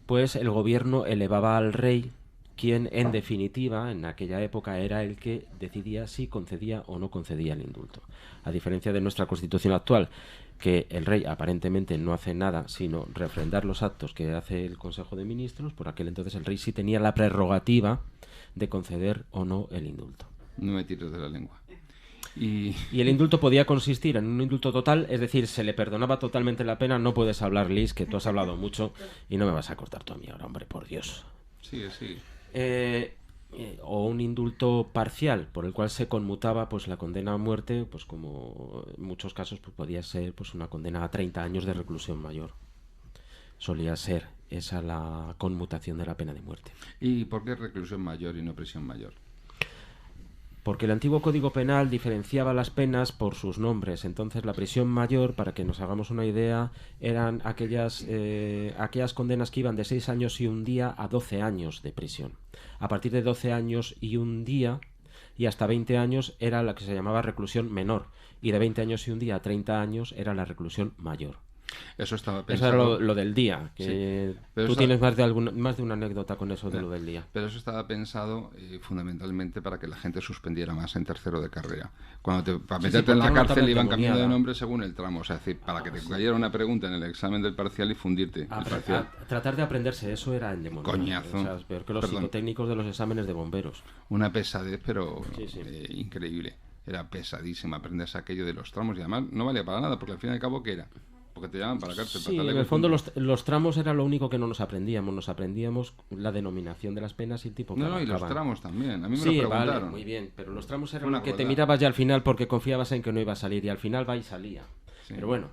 pues el gobierno elevaba al rey, quien en definitiva en aquella época era el que decidía si concedía o no concedía el indulto. A diferencia de nuestra Constitución actual, que el rey aparentemente no hace nada sino refrendar los actos que hace el Consejo de Ministros, por aquel entonces el rey sí tenía la prerrogativa de conceder o no el indulto. No me tires de la lengua. Y el indulto podía consistir en un indulto total, es decir, se le perdonaba totalmente la pena. No puedes hablar, Liz, que tú has hablado mucho y no me vas a cortar tú a mí ahora, hombre, por Dios. Sigue. O un indulto parcial, por el cual se conmutaba pues la condena a muerte, pues como en muchos casos pues podía ser pues una condena a 30 años de reclusión mayor. Solía ser esa la conmutación de la pena de muerte. ¿Y por qué reclusión mayor y no prisión mayor? Porque el antiguo Código Penal diferenciaba las penas por sus nombres. Entonces la prisión mayor, para que nos hagamos una idea, eran aquellas condenas que iban de 6 años y un día a 12 años de prisión. A partir de 12 años y un día y hasta 20 años era la que se llamaba reclusión menor. Y de 20 años y un día a 30 años era la reclusión mayor. Eso estaba pensado. Eso era lo del día. Que sí. Tú tienes más de una anécdota con eso de lo del día. Pero eso estaba pensado fundamentalmente para que la gente suspendiera más en tercero de carrera. Para meterte en la cárcel iban cambiando de nombre según el tramo. O sea, es decir, para que te cayera una pregunta en el examen del parcial y fundirte. Tratar de aprenderse eso era endemoniado. Coñazo. O sea, es peor que los psicotécnicos de los exámenes de bomberos. Una pesadez, pero sí. Increíble. Era pesadísima aprenderse aquello de los tramos y además no valía para nada, porque al fin y al cabo, ¿qué era? Porque te llaman para la cárcel. Sí, en el fondo los tramos era lo único que no nos aprendíamos. Nos aprendíamos la denominación de las penas y el tipo que No, y los tramos también. A mí me lo preguntaron. Vale, muy bien. Pero los tramos eran lo que te mirabas ya al final porque confiabas en que no iba a salir. Y al final va y salía. Sí. Pero bueno.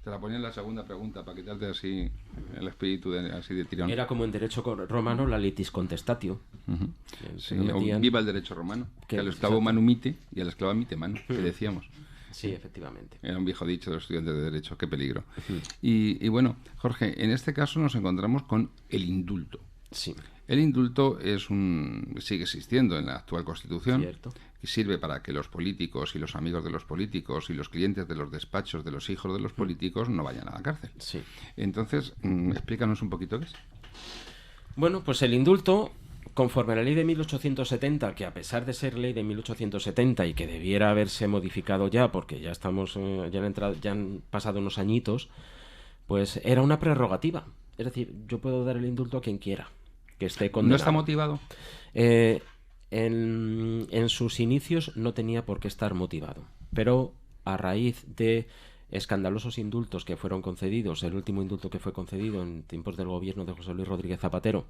Te la ponía en la segunda pregunta para quitarte así el espíritu así de tirón. Era como en derecho romano la litis contestatio. Sí, viva el derecho romano. Que al esclavo manu mite y al esclavo mite manu, que decíamos. Sí, efectivamente. Era un viejo dicho de los estudiantes de Derecho, qué peligro. Y bueno, Jorge, en este caso nos encontramos con el indulto. Sí. El indulto sigue existiendo en la actual Constitución. Cierto. Y sirve para que los políticos y los amigos de los políticos y los clientes de los despachos de los hijos de los políticos no vayan a la cárcel. Sí. Entonces, explícanos un poquito qué es. Bueno, pues el indulto, conforme a la ley de 1870, que a pesar de ser ley de 1870 y que debiera haberse modificado ya, porque ya estamos, ya han pasado unos añitos, pues era una prerrogativa. Es decir, yo puedo dar el indulto a quien quiera, que esté condenado. ¿No está motivado? En sus inicios no tenía por qué estar motivado, pero a raíz de escandalosos indultos que fueron concedidos, el último indulto que fue concedido en tiempos del gobierno de José Luis Rodríguez Zapatero,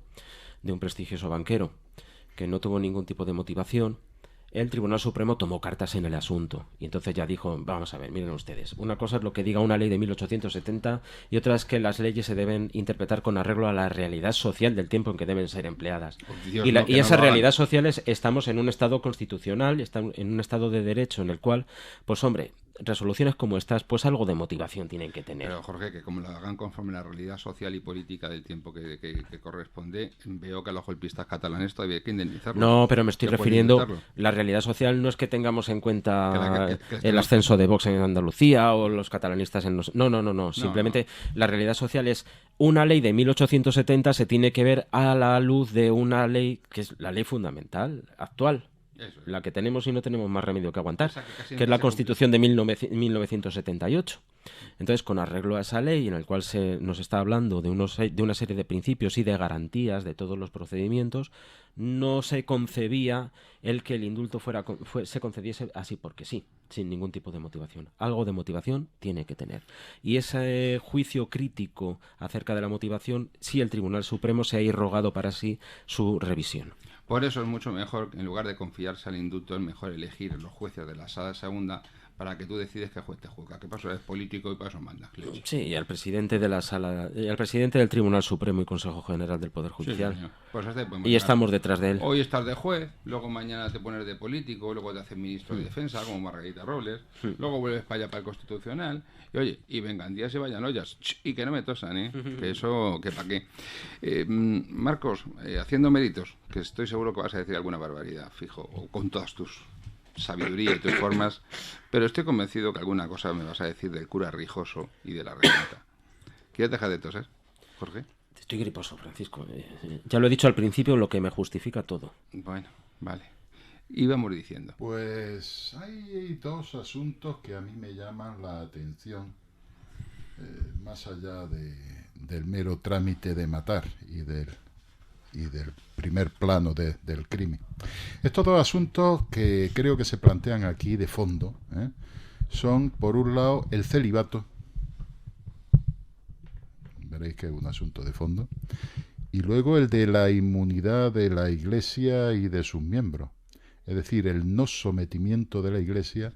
de un prestigioso banquero, que no tuvo ningún tipo de motivación, el Tribunal Supremo tomó cartas en el asunto y entonces ya dijo, vamos a ver, miren ustedes, una cosa es lo que diga una ley de 1870 y otra es que las leyes se deben interpretar con arreglo a la realidad social del tiempo en que deben ser empleadas. Dios, y esa realidad social estamos en un estado constitucional, en un estado de derecho en el cual, pues hombre, resoluciones como estas, pues algo de motivación tienen que tener. Pero Jorge, que como lo hagan conforme la realidad social y política del tiempo que corresponde, veo que a los golpistas catalanes todavía hay que indemnizarlos. No, pero me estoy refiriendo, la realidad social no es que tengamos en cuenta el ascenso de Vox en Andalucía o los catalanistas en... No, simplemente la realidad social es una ley de 1870 se tiene que ver a la luz de una ley que es la ley fundamental, actual. Eso es. La que tenemos y no tenemos más remedio que aguantar, que es la Constitución de 1978. Entonces, con arreglo a esa ley en el cual nos está hablando de una serie de principios y de garantías de todos los procedimientos, no se concebía el que el indulto se concediese así porque sí, sin ningún tipo de motivación. Algo de motivación tiene que tener. Y ese juicio crítico acerca de la motivación, sí, el Tribunal Supremo se ha irrogado para sí su revisión. Por eso es mucho mejor, en lugar de confiarse al indulto, es mejor elegir los jueces de la Sala Segunda para que tú decides qué juez te juzga. ¿Qué pasa? Eres político y para eso mandas. Leche. Sí, y al presidente de la sala, al presidente del Tribunal Supremo y Consejo General del Poder Judicial. Sí, señor. Pues este, pues Y mañana- estamos detrás de él. Hoy estás de juez, luego mañana te pones de político, luego te hacen ministro de defensa, como Margarita Robles, luego vuelves para allá para el Constitucional, y oye, y vengan días y vayan ollas, y que no me tosan, ¿eh? Que eso, que para qué. Marcos, haciendo méritos, que estoy seguro que vas a decir alguna barbaridad, fijo, o con todas tus sabiduría y tus formas, pero estoy convencido que alguna cosa me vas a decir del cura Rijoso y de la regenta. ¿Quieres dejar de toser, Jorge? Estoy griposo, Francisco. Ya lo he dicho al principio, lo que me justifica todo. Bueno, vale. Íbamos diciendo. Pues hay dos asuntos que a mí me llaman la atención, más allá del mero trámite de matar y del primer plano del crimen. Estos dos asuntos que creo que se plantean aquí de fondo, son, por un lado, el celibato. Veréis que es un asunto de fondo. Y luego el de la inmunidad de la Iglesia y de sus miembros. Es decir, el no sometimiento de la Iglesia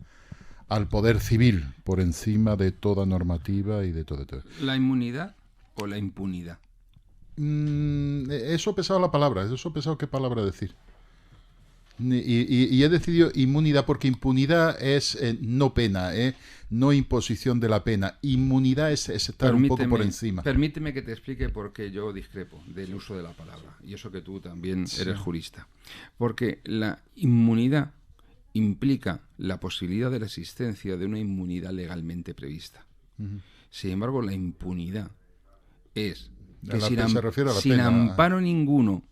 al poder civil por encima de toda normativa y de todo. ¿La inmunidad o la impunidad? Eso he pesado la palabra, eso he pesado qué palabra decir. Y he decidido inmunidad porque impunidad es no pena, no imposición de la pena. Inmunidad es estar un poco por encima. Permíteme que te explique por qué yo discrepo del uso de la palabra. Y eso que tú también eres jurista. Porque la inmunidad implica la posibilidad de la existencia de una inmunidad legalmente prevista. Sin embargo, la impunidad es que sin amparo ninguno,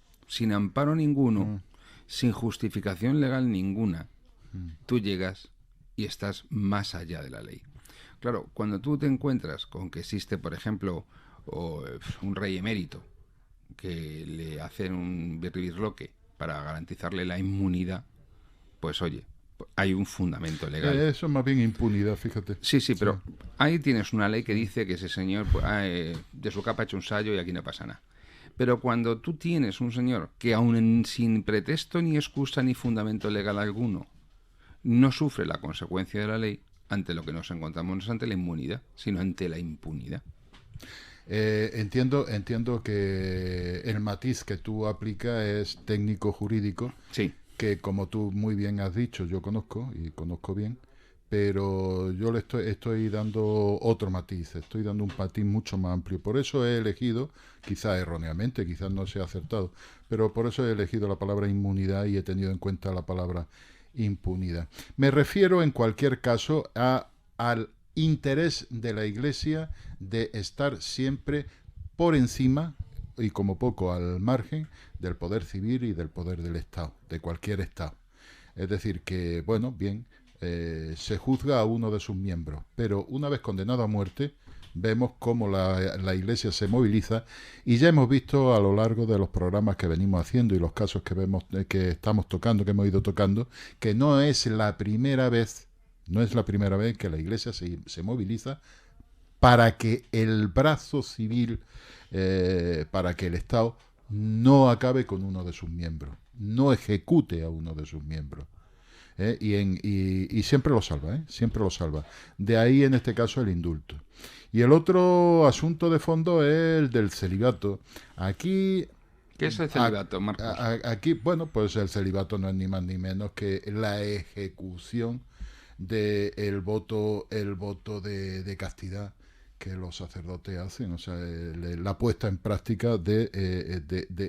sin justificación legal ninguna, tú llegas y estás más allá de la ley. Claro, cuando tú te encuentras con que existe, por ejemplo, un rey emérito que le hacen un birlibirloque para garantizarle la inmunidad, pues oye, hay un fundamento legal. Eso es más bien impunidad, fíjate. Sí, pero ahí tienes una ley que dice que ese señor pues, de su capa ha hecho un sayo y aquí no pasa nada. Pero cuando tú tienes un señor que aun sin pretexto ni excusa ni fundamento legal alguno no sufre la consecuencia de la ley, ante lo que nos encontramos no es ante la inmunidad, sino ante la impunidad. Entiendo que el matiz que tú aplicas es técnico-jurídico, sí, que como tú muy bien has dicho, yo conozco bien, pero yo le estoy dando otro matiz, estoy dando un matiz mucho más amplio. Por eso he elegido, quizás erróneamente, quizás no sea acertado, pero por eso he elegido la palabra inmunidad y he tenido en cuenta la palabra impunidad. Me refiero en cualquier caso al interés de la Iglesia de estar siempre por encima y como poco al margen del poder civil y del poder del Estado, de cualquier Estado. Es decir, que, bueno, bien, se juzga a uno de sus miembros, pero una vez condenado a muerte, vemos cómo la Iglesia se moviliza y ya hemos visto a lo largo de los programas que venimos haciendo y los casos que vemos que estamos tocando, que hemos ido tocando, que no es la primera vez que la Iglesia se moviliza para que el brazo civil, para que el Estado no acabe con uno de sus miembros, no ejecute a uno de sus miembros. Y siempre lo salva, siempre lo salva. De ahí, en este caso, el indulto. Y el otro asunto de fondo es el del celibato. Aquí... ¿Qué es el celibato, Marcos? Aquí, bueno, pues el celibato no es ni más ni menos que la ejecución del voto de castidad que los sacerdotes hacen, o sea, la puesta en práctica de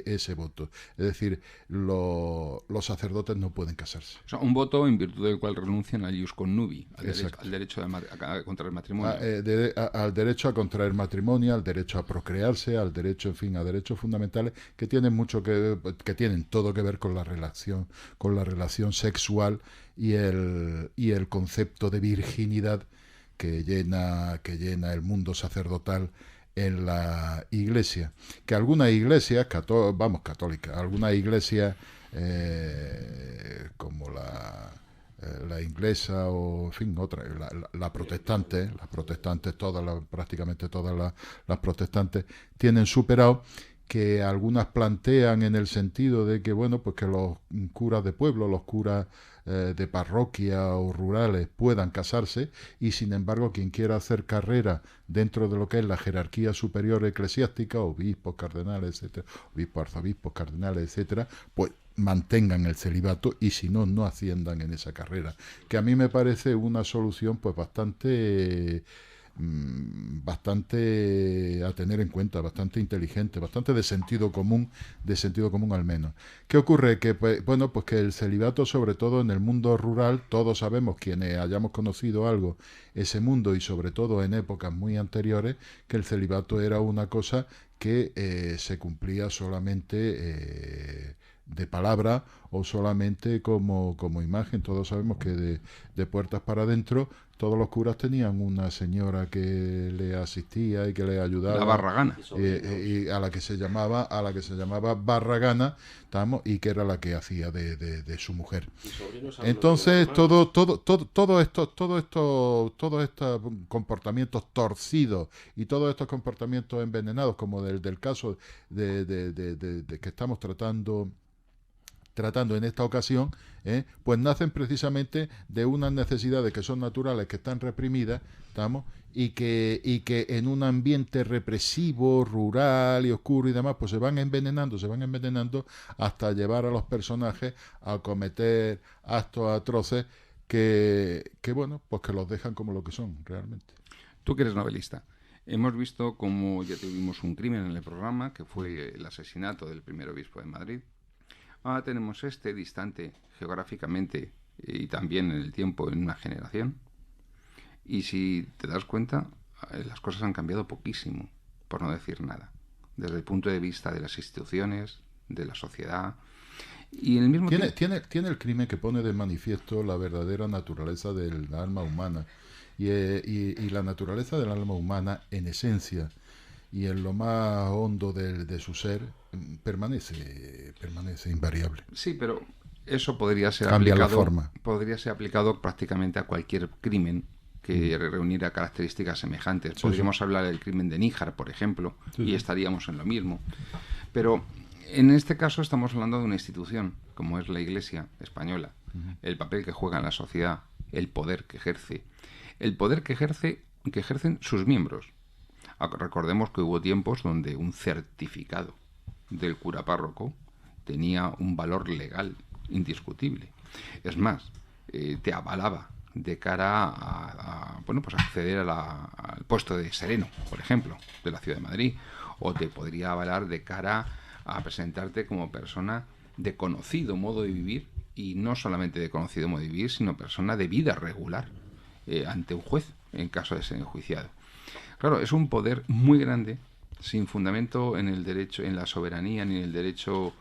ese voto. Es decir, los sacerdotes no pueden casarse. O sea, un voto en virtud del cual renuncian al ius connubii, al derecho a contraer matrimonio. Al derecho a contraer matrimonio, al derecho a procrearse, al derecho, en fin, a derechos fundamentales que tienen tienen todo que ver con la relación sexual y el concepto de virginidad que llena el mundo sacerdotal en la Iglesia. Que algunas iglesias, católicas, algunas iglesias como la inglesa o, en fin, otra, la protestante, las protestantes, prácticamente todas las protestantes, tienen superado que algunas plantean en el sentido de que, bueno, pues que los curas de pueblo, los curas de parroquia o rurales puedan casarse, y sin embargo quien quiera hacer carrera dentro de lo que es la jerarquía superior eclesiástica, obispos, cardenales, etcétera, obispos, arzobispos, cardenales, etcétera, pues mantengan el celibato, y si no, no asciendan en esa carrera, que a mí me parece una solución pues bastante a tener en cuenta, bastante inteligente, bastante de sentido común al menos. ¿Qué ocurre? Que pues que el celibato, sobre todo en el mundo rural, todos sabemos, quienes hayamos conocido algo ese mundo, y sobre todo en épocas muy anteriores, que el celibato era una cosa que se cumplía solamente de palabra, o solamente como imagen. Todos sabemos que de puertas para adentro todos los curas tenían una señora que le asistía y que le ayudaba, la barragana, y a la que se llamaba barragana, y que era la que hacía de su mujer. Entonces todo estos comportamientos torcidos y todos estos comportamientos envenenados, como del caso de que estamos tratando en esta ocasión, pues nacen precisamente de unas necesidades que son naturales, que están reprimidas, y que en un ambiente represivo, rural y oscuro y demás, pues se van envenenando hasta llevar a los personajes a cometer actos atroces que bueno, pues que los dejan como lo que son realmente. Tú que eres novelista, hemos visto como ya tuvimos un crimen en el programa, que fue el asesinato del primer obispo de Madrid. Ahora tenemos este distante geográficamente y también en el tiempo, en una generación. Y si te das cuenta, las cosas han cambiado poquísimo, por no decir nada, desde el punto de vista de las instituciones, de la sociedad. Y en el mismo tiene el crimen que pone de manifiesto la verdadera naturaleza del alma humana. Y la naturaleza del alma humana, en esencia y en lo más hondo de su ser, permanece invariable. Sí, pero eso podría ser aplicado prácticamente a cualquier crimen que reuniera características semejantes. Podríamos hablar del crimen de Níjar, por ejemplo, y estaríamos en lo mismo. Pero en este caso estamos hablando de una institución, como es la Iglesia española, el papel que juega en la sociedad, el poder que ejerce, que ejercen sus miembros. Recordemos que hubo tiempos donde un certificado del cura párroco tenía un valor legal indiscutible. Es más, te avalaba de cara a acceder al puesto de sereno, por ejemplo, de la Ciudad de Madrid, o te podría avalar de cara a presentarte como persona de conocido modo de vivir, y no solamente de conocido modo de vivir, sino persona de vida regular ante un juez en caso de ser enjuiciado. Claro, es un poder muy grande, sin fundamento en el derecho, en la soberanía, ni en el derecho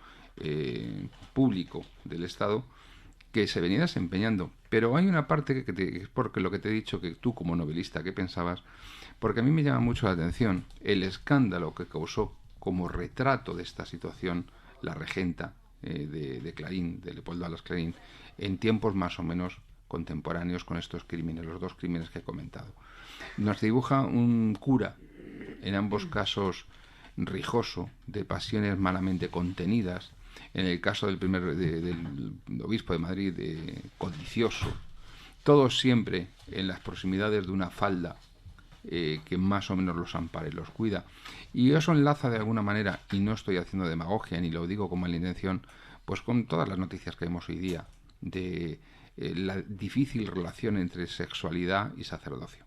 público del Estado, que se venía desempeñando. Pero hay una parte es porque lo que te he dicho, que tú como novelista, ¿qué pensabas? Porque a mí me llama mucho la atención el escándalo que causó como retrato de esta situación la regenta de Clarín, de Leopoldo Alas Clarín, en tiempos más o menos contemporáneos con estos crímenes, los dos crímenes que he comentado. Nos dibuja un cura, en ambos casos rijoso, de pasiones malamente contenidas. En el caso del del obispo de Madrid, codicioso. Todos siempre en las proximidades de una falda que más o menos los ampara y los cuida. Y eso enlaza de alguna manera, y no estoy haciendo demagogia ni lo digo con mala intención, pues con todas las noticias que vemos hoy día de la difícil relación entre sexualidad y sacerdocio.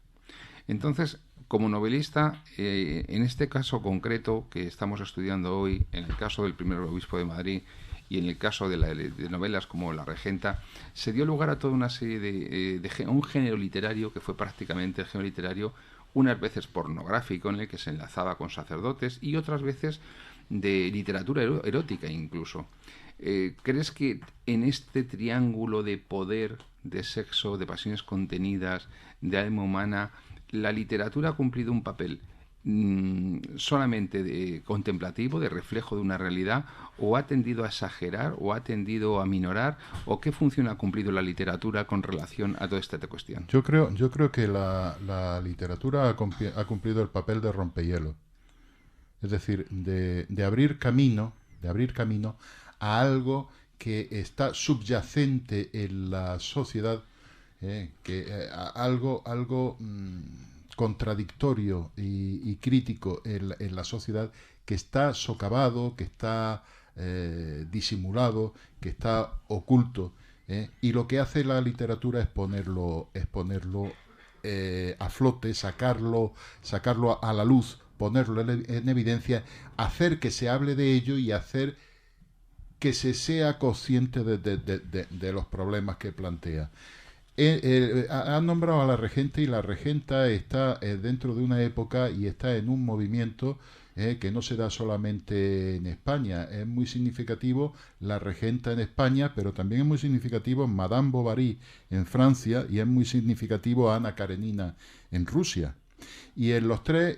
Entonces, como novelista, en este caso concreto que estamos estudiando hoy, en el caso del primer obispo de Madrid y en el caso de novelas como La Regenta, se dio lugar a toda una serie de un género literario que fue prácticamente el género literario, unas veces pornográfico, en el que se enlazaba con sacerdotes, y otras veces de literatura erótica incluso. ¿Crees que en este triángulo de poder, de sexo, de pasiones contenidas, de alma humana, la literatura ha cumplido un papel solamente contemplativo, de reflejo de una realidad, o ha tendido a exagerar, o ha tendido a minorar, o qué función ha cumplido la literatura con relación a toda esta cuestión? Yo creo que la literatura ha cumplido el papel de rompehielo, es decir, de abrir camino a algo que está subyacente en la sociedad, algo contradictorio y crítico en la sociedad, que está socavado, que está disimulado, que está oculto, y lo que hace la literatura es ponerlo a flote, sacarlo a la luz, ponerlo en evidencia, hacer que se hable de ello y hacer que se sea consciente de los problemas que plantea. Han nombrado a la regenta, y la regenta está dentro de una época y está en un movimiento que no se da solamente en España. Es muy significativo la regenta en España, pero también es muy significativo Madame Bovary en Francia, y es muy significativo Ana Karenina en Rusia. Y en los tres,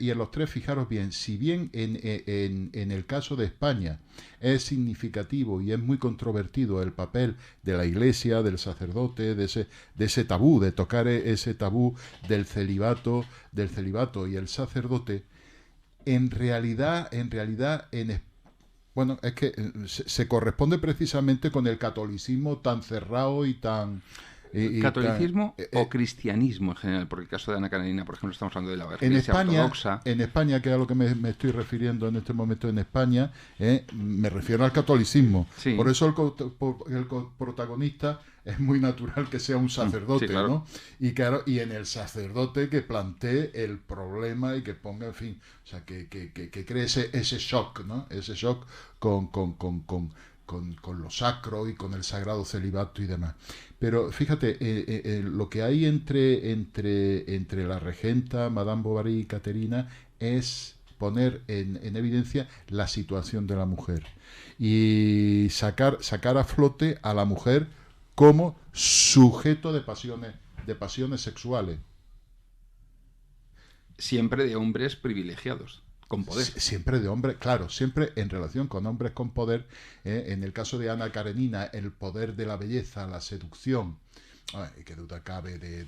fijaros bien, si bien en el caso de España es significativo y es muy controvertido el papel de la Iglesia, del sacerdote, de ese tabú, de tocar ese tabú del celibato y el sacerdote, en realidad, bueno, es que se corresponde precisamente con el catolicismo tan cerrado y tan... ¿Catolicismo o cristianismo en general? Porque el caso de Ana Karenina, por ejemplo, estamos hablando de la Iglesia ortodoxa. En España, que es a lo que me estoy refiriendo en este momento en España, me refiero al catolicismo. Sí. Por eso el protagonista es muy natural que sea un sacerdote, sí, claro, ¿no? Y claro, y en el sacerdote que plantee el problema y que ponga, en fin, o sea, que cree ese shock, ¿no? Ese shock con lo sacro y con el sagrado celibato y demás. Pero fíjate, lo que hay entre la regenta, Madame Bovary y Caterina, es poner en evidencia la situación de la mujer y sacar a flote a la mujer como sujeto de pasiones sexuales. Siempre de hombres privilegiados, con poder. Siempre de hombres, claro, siempre en relación con hombres con poder. En el caso de Ana Karenina, el poder de la belleza, la seducción. Ay, qué duda cabe de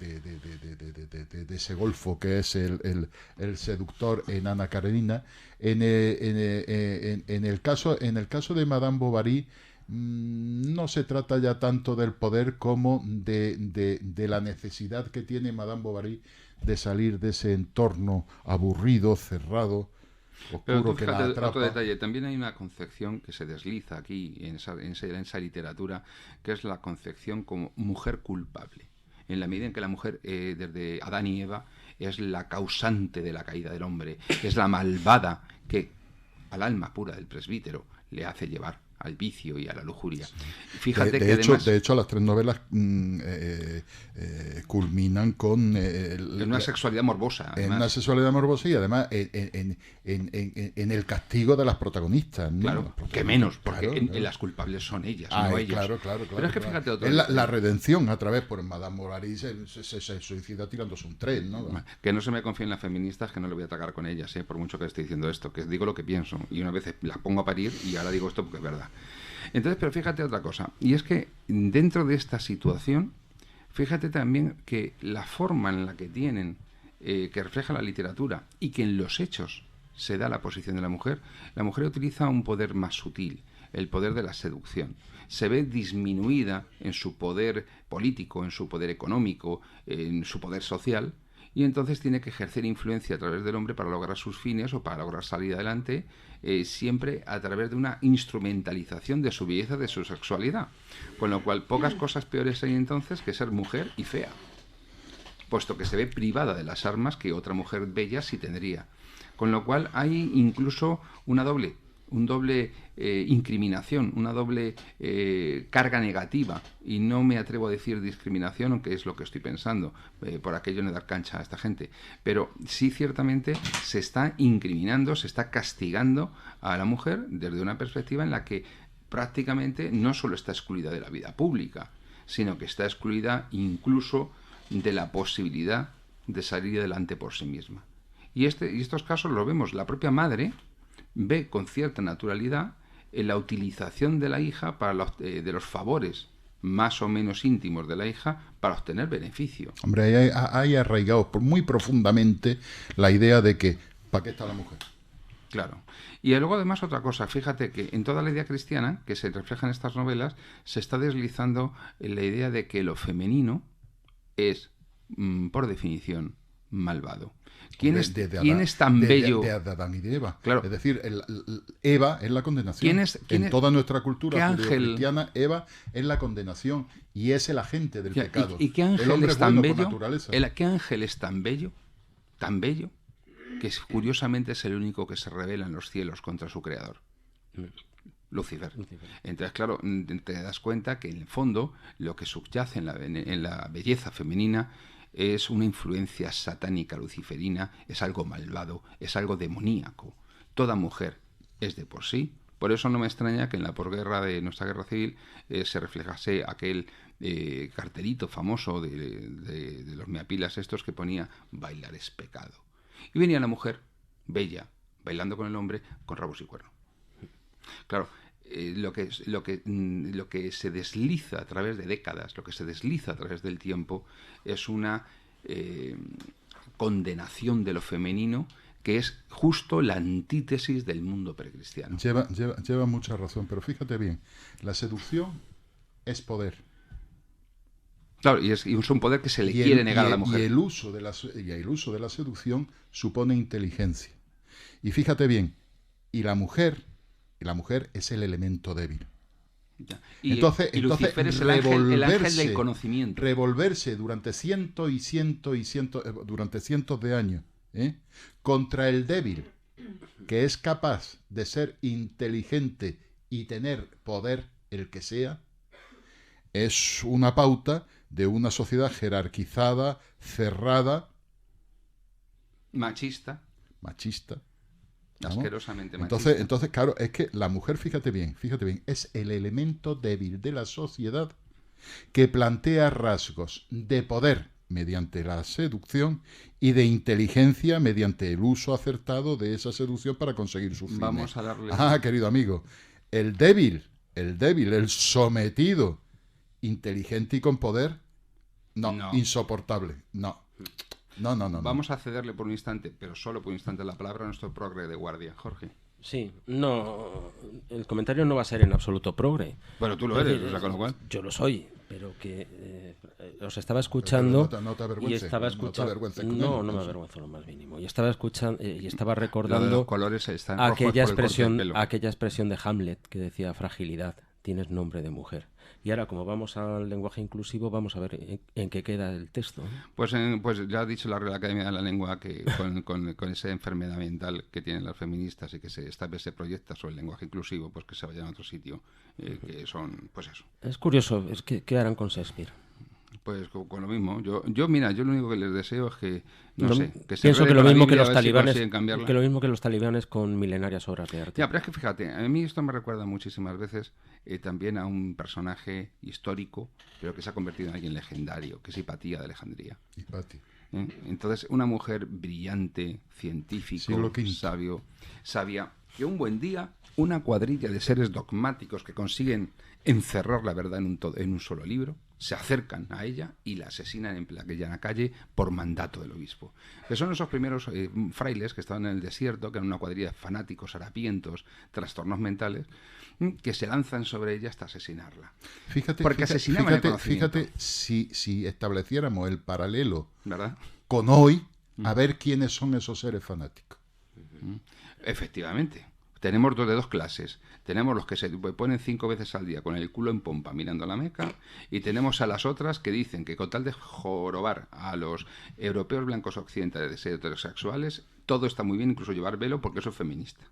ese golfo que es el seductor en Ana Karenina. En el caso de Madame Bovary, no se trata ya tanto del poder como de la necesidad que tiene Madame Bovary de salir de ese entorno aburrido, cerrado, oscuro, que la atrapa. Otro detalle, también hay una concepción que se desliza aquí en esa literatura, que es la concepción como mujer culpable. En la medida en que la mujer, desde Adán y Eva, es la causante de la caída del hombre, es la malvada que al alma pura del presbítero le hace llevar al vicio y a la lujuria. Fíjate de hecho, las tres novelas culminan con... en una sexualidad morbosa. Además. En una sexualidad morbosa y además en el castigo de las protagonistas, ¿no? Claro, que menos, porque claro. Las culpables son ellas, no ellos. Claro. Pero es que fíjate otro... Es la redención a través, por Madame Bovary se suicida tirándose un tren, ¿no? Que no se me confíen las feministas, que no le voy a atacar con ellas, por mucho que esté diciendo esto, que digo lo que pienso, y una vez las pongo a parir y ahora digo esto porque es verdad. Entonces, pero fíjate otra cosa, y es que dentro de esta situación, fíjate también que la forma en la que tienen, que refleja la literatura, y que en los hechos se da la posición de la mujer utiliza un poder más sutil, el poder de la seducción. Se ve disminuida en su poder político, en su poder económico, en su poder social, y entonces tiene que ejercer influencia a través del hombre para lograr sus fines o para lograr salir adelante, siempre a través de una instrumentalización de su belleza, de su sexualidad. Con lo cual, pocas cosas peores hay entonces que ser mujer y fea, puesto que se ve privada de las armas que otra mujer bella sí tendría. Con lo cual hay incluso un doble incriminación, una doble carga negativa, y no me atrevo a decir discriminación, aunque es lo que estoy pensando, por aquello de dar cancha a esta gente, pero sí ciertamente se está incriminando, se está castigando a la mujer desde una perspectiva en la que prácticamente no solo está excluida de la vida pública, sino que está excluida incluso de la posibilidad de salir adelante por sí misma. Y estos casos los vemos, la propia madre ve con cierta naturalidad en la utilización de la hija para de los favores más o menos íntimos de la hija para obtener beneficio. Hombre, hay arraigado muy profundamente la idea de que ¿para qué está la mujer? Claro. Y luego además otra cosa, fíjate que en toda la idea cristiana que se refleja en estas novelas se está deslizando la idea de que lo femenino es, por definición, malvado. ¿Quién es tan bello? De Adán y de Eva. Claro. Es decir, Eva es la condenación. En toda nuestra cultura cristiana, Eva es la condenación y es el agente del pecado. ¿Y qué ángel el hombre es tan bueno por bello? naturaleza. ¿Qué ángel es tan bello? Que curiosamente es el único que se revela en los cielos contra su creador. Lucifer. Entonces, claro, te das cuenta que en el fondo lo que subyace en la belleza femenina es una influencia satánica luciferina, es algo malvado, es algo demoníaco. Toda mujer es de por sí. Por eso no me extraña que en la posguerra de nuestra guerra civil se reflejase aquel cartelito famoso de los meapilas estos que ponía bailar es pecado. Y venía la mujer, bella, bailando con el hombre, con rabos y cuernos. Claro, lo que se desliza a través de décadas, lo que se desliza a través del tiempo, es una condenación de lo femenino que es justo la antítesis del mundo precristiano. Lleva mucha razón, pero fíjate bien, la seducción es poder. Claro, y es un poder que se le quiere negar a la mujer. Y el uso de la seducción supone inteligencia. Y fíjate bien, y la mujer es el elemento débil. Entonces Lucifer es el ángel del conocimiento. Revolverse durante cientos de años contra el débil, que es capaz de ser inteligente y tener poder, el que sea, es una pauta de una sociedad jerarquizada, cerrada, machista. Asquerosamente machista. Entonces, claro, es que la mujer, fíjate bien, es el elemento débil de la sociedad que plantea rasgos de poder mediante la seducción y de inteligencia mediante el uso acertado de esa seducción para conseguir sus fines. Vamos a darle... querido amigo, el débil, el sometido, inteligente y con poder, no. Insoportable, no. Vamos a cederle por un instante, pero solo por un instante, la palabra a nuestro progre de guardia, Jorge. Sí, no, el comentario no va a ser en absoluto progre. Bueno, tú lo eres, o sea, con lo cual... Yo lo soy, pero que os estaba escuchando no te avergüences, y estaba escuchando... No me avergüenzo lo más mínimo. Y estaba escuchando y estaba recordando los colores están aquella expresión de Hamlet que decía fragilidad, tienes nombre de mujer. Y ahora, como vamos al lenguaje inclusivo, vamos a ver en qué queda el texto. Pues ya ha dicho la Real Academia de la Lengua que con esa enfermedad mental que tienen las feministas y que esta vez se proyecta sobre el lenguaje inclusivo, pues que se vayan a otro sitio, que son, pues eso. Es curioso, es que ¿qué harán con Shakespeare? Pues con lo mismo. Yo lo único que les deseo es que, que se pienso que lo mismo que los talibanes con milenarias obras de arte. Ya, pero es que fíjate, a mí esto me recuerda muchísimas veces también a un personaje histórico, pero que se ha convertido en alguien legendario, que es Hipatía de Alejandría. Entonces, una mujer brillante, científico, sabia, que un buen día una cuadrilla de seres dogmáticos que consiguen encerrar la verdad en un solo libro, se acercan a ella y la asesinan en la calle por mandato del obispo. Que son esos primeros frailes que estaban en el desierto, que eran una cuadrilla de fanáticos, harapientos, trastornos mentales, que se lanzan sobre ella hasta asesinarla. Fíjate si estableciéramos el paralelo, ¿verdad?, con hoy, a ver quiénes son esos seres fanáticos. Efectivamente. Tenemos de dos clases. Tenemos los que se ponen 5 veces al día con el culo en pompa mirando la Meca, y tenemos a las otras que dicen que con tal de jorobar a los europeos blancos occidentales de ser heterosexuales, todo está muy bien, incluso llevar velo, porque eso es feminista.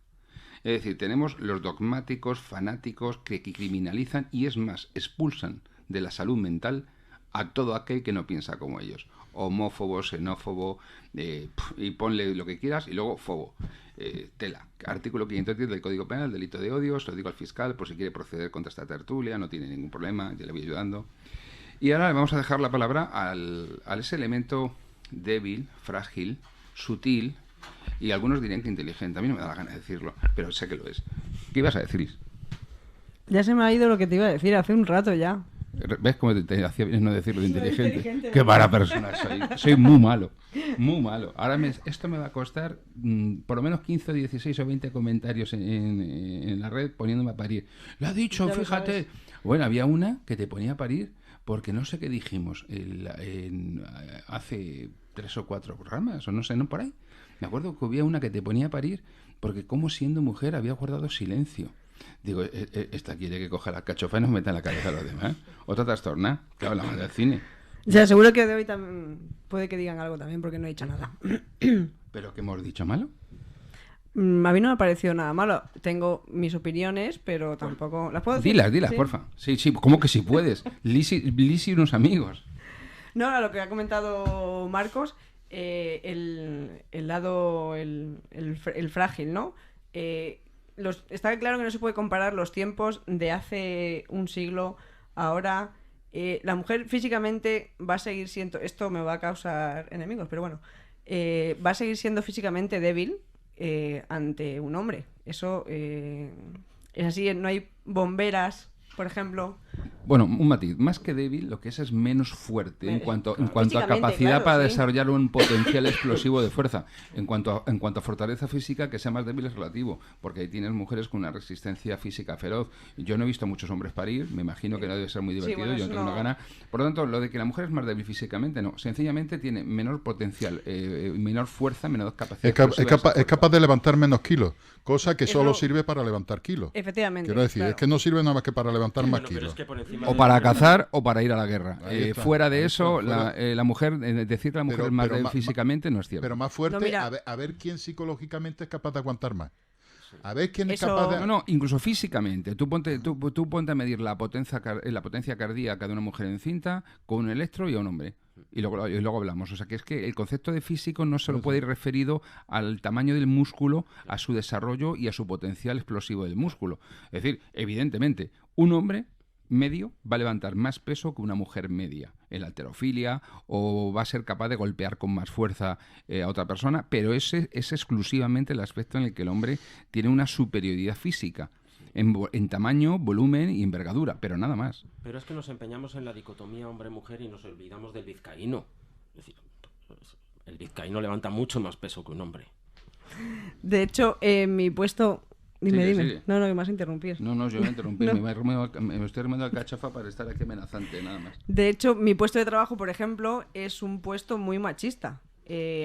Es decir, tenemos los dogmáticos, fanáticos, que criminalizan y, es más, expulsan de la salud mental a todo aquel que no piensa como ellos. Homófobo, xenófobo, y ponle lo que quieras, y luego fobo. Tela. Artículo 510 del Código Penal, delito de odio, se lo digo al fiscal por si quiere proceder contra esta tertulia, no tiene ningún problema, ya le voy ayudando. Y ahora le vamos a dejar la palabra al ese elemento débil, frágil, sutil, y algunos dirían que inteligente. A mí no me da la gana de decirlo, pero sé que lo es. ¿Qué ibas a decir, Is? Ya se me ha ido lo que te iba a decir hace un rato ya. ¿Ves cómo te hacía bien no decirlo de inteligente? Qué mala persona soy. Soy muy malo. Muy malo. Ahora esto me va a costar por lo menos 15, 16 o 20 comentarios en la red poniéndome a parir. Lo ha dicho, Ya lo fíjate. sabes. Bueno, había una que te ponía a parir porque no sé qué dijimos hace 3 o 4 programas, o no sé, no por ahí. Me acuerdo que había una que te ponía a parir porque como siendo mujer había guardado silencio. Digo, esta quiere que coja la cachofa y nos meta en la cabeza a los demás. Otra trastorna, que hablamos del cine. Ya, seguro que de hoy también puede que digan algo también porque no he dicho nada. ¿Pero qué hemos dicho malo? A mí no me ha parecido nada malo. Tengo mis opiniones, pero tampoco... ¿Las puedo decir? Dilas, ¿Sí? porfa. Sí, ¿cómo que si puedes? Liz y unos amigos. No, a lo que ha comentado Marcos, el lado, el frágil, ¿no? Está claro que no se puede comparar los tiempos de hace un siglo, ahora. La mujer físicamente va a seguir siendo, esto me va a causar enemigos, pero bueno, va a seguir siendo físicamente débil ante un hombre. Eso es así, no hay bomberas, por ejemplo. Bueno, un matiz. Más que débil, lo que es menos fuerte en cuanto a capacidad claro, para sí. desarrollar un potencial explosivo de fuerza. En cuanto a fortaleza física, que sea más débil es relativo, porque ahí tienes mujeres con una resistencia física feroz. Yo no he visto muchos hombres parir, me imagino que no debe ser muy divertido, bueno, yo no eso tengo no. una gana. Por lo tanto, lo de que la mujer es más débil físicamente, no. Sencillamente tiene menor potencial, menor fuerza, menor capacidad. Es capaz de levantar menos kilos, cosa que Es solo lo- sirve para levantar kilos. Efectivamente. Quiero decir, claro. es que no sirve nada más que para levantar más Bueno, pero kilos. es que por encima O de- para cazar o para ir a la guerra. Ahí está, Fuera de ahí eso, está, fuera. la mujer, decir que la mujer Pero- es más pero débil ma- físicamente no es cierto. Pero más fuerte, No, mira. a ver quién psicológicamente es capaz de aguantar más. A ver quién es Eso- capaz de... No, incluso físicamente. Tú ponte a medir la potencia cardíaca de una mujer encinta con un electro y a un hombre. Y luego hablamos. O sea, que es que el concepto de físico no solo puede ir referido al tamaño del músculo, a su desarrollo y a su potencial explosivo del músculo. Es decir, evidentemente, un hombre medio va a levantar más peso que una mujer media en la halterofilia o va a ser capaz de golpear con más fuerza a otra persona, pero ese es exclusivamente el aspecto en el que el hombre tiene una superioridad física en tamaño, volumen y envergadura, pero nada más. Pero es que nos empeñamos en la dicotomía hombre-mujer y nos olvidamos del vizcaíno. Es decir, el vizcaíno levanta mucho más peso que un hombre. De hecho, en mi puesto... Dime, Sigue, dime. sigue. No, que me vas a interrumpir. No, yo voy a interrumpir, No. me estoy remando al cachafa para estar aquí amenazante, nada más. De hecho, mi puesto de trabajo, por ejemplo, es un puesto muy machista.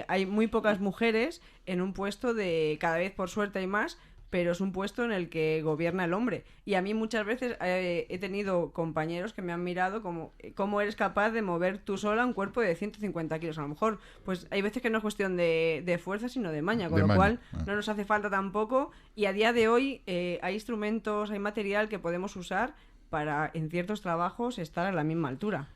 Hay muy pocas mujeres en un puesto de, cada vez por suerte hay más, pero es un puesto en el que gobierna el hombre. Y a mí muchas veces he tenido compañeros que me han mirado como cómo eres capaz de mover tú sola un cuerpo de 150 kilos. A lo mejor, pues hay veces que no es cuestión de fuerza, sino de maña, con De lo maña, cual ah. no nos hace falta tampoco. Y a día de hoy hay instrumentos, hay material que podemos usar para, en ciertos trabajos, estar a la misma altura.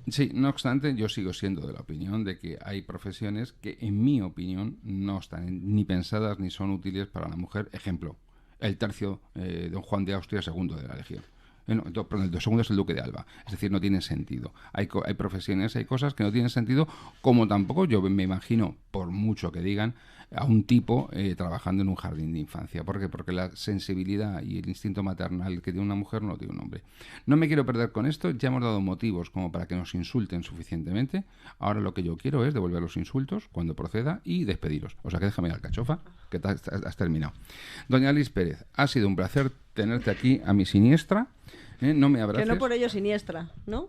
Sí, no obstante, yo sigo siendo de la opinión de que hay profesiones que, en mi opinión, no están ni pensadas ni son útiles para la mujer. Ejemplo, el tercio de don Juan de Austria II de la Legión. Perdón, el segundo es el Duque de Alba. Es decir, no tiene sentido. Hay profesiones, hay cosas que no tienen sentido, como tampoco yo me imagino, por mucho que digan, a un tipo trabajando en un jardín de infancia. ¿Por qué? Porque la sensibilidad y el instinto maternal que tiene una mujer no lo tiene un hombre. No me quiero perder con esto. Ya hemos dado motivos como para que nos insulten suficientemente. Ahora lo que yo quiero es devolver los insultos cuando proceda y despediros. O sea que déjame ir al cachofa, que has terminado. Doña Liz Pérez, ha sido un placer tenerte aquí a mi siniestra. No me abraces. Que no por ello siniestra, ¿no?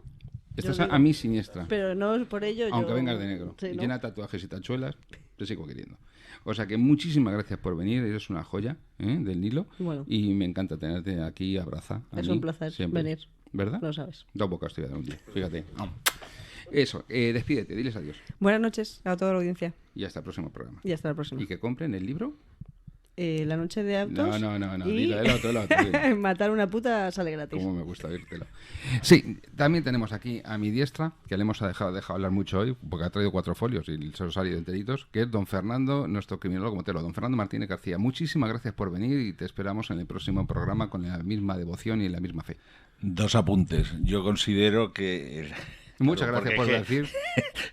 Estás Yo digo. a mi siniestra. Pero no por ello Aunque yo... vengas de negro. Sí, ¿no? Llena de tatuajes y tachuelas, te sigo queriendo. O sea que muchísimas gracias por venir. Eres una joya del Nilo. Bueno. Y me encanta tenerte aquí, abraza. a Es mí, un placer siempre. venir. ¿Verdad? Lo sabes. Dos bocas te voy a dar un día. Fíjate. Eso, despídete, diles adiós. Buenas noches a toda la audiencia. Y hasta el próximo programa. Y hasta la próxima. Y que compren el libro. La noche de autos. No. Y... Dilo, el otro. Dilo. Matar una puta sale gratis. Cómo me gusta oírtelo. Sí, también tenemos aquí a mi diestra, que le hemos dejado hablar mucho hoy, porque ha traído 4 folios y se los ha salido enteritos, que es don Fernando, nuestro criminólogo motero, don Fernando Martínez García. Muchísimas gracias por venir y te esperamos en el próximo programa con la misma devoción y la misma fe. 2 apuntes. Yo considero que... Muchas Claro, gracias por porque decir.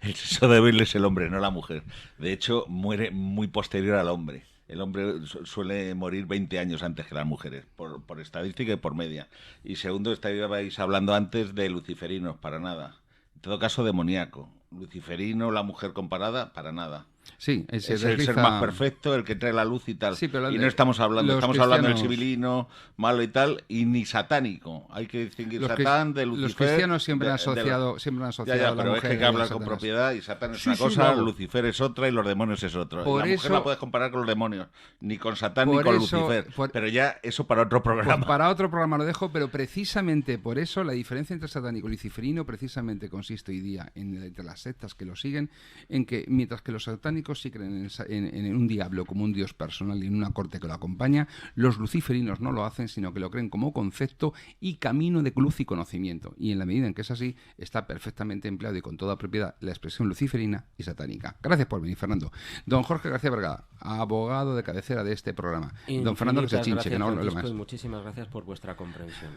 El sexo débil es el hombre, no la mujer. De hecho, muere muy posterior al hombre. El hombre suele morir 20 años antes que las mujeres, por estadística y por media. Y segundo, estabais hablando antes de luciferinos, para nada. En todo caso, demoníaco. Luciferino, la mujer comparada, para nada. Sí, es el ser más perfecto, el que trae la luz y tal. Sí, pero y no estamos hablando del sibilino, malo y tal, y ni satánico. Hay que distinguir Satán de Lucifer. Los cristianos siempre han asociado a la pero mujer. Es que hay que hablar con propiedad, y Satán es una cosa, Lucifer es otra y los demonios es otra. La mujer la puedes comparar con los demonios, ni con Satán ni con Lucifer. Pero ya eso para otro programa. Pues para otro programa lo dejo, pero precisamente por eso la diferencia entre satánico y luciferino precisamente consiste hoy día entre las sectas que lo siguen, en que mientras que los satánicos sí creen en un diablo como un dios personal y en una corte que lo acompaña, los luciferinos no lo hacen, sino que lo creen como concepto y camino de luz y conocimiento. Y en la medida en que es así, está perfectamente empleado y con toda propiedad la expresión luciferina y satánica. Gracias por venir, Fernando. Don Jorge García Vergada, abogado de cabecera de este programa. Don Fernando que se chinche, que no lo más. Muchísimas gracias por vuestra comprensión.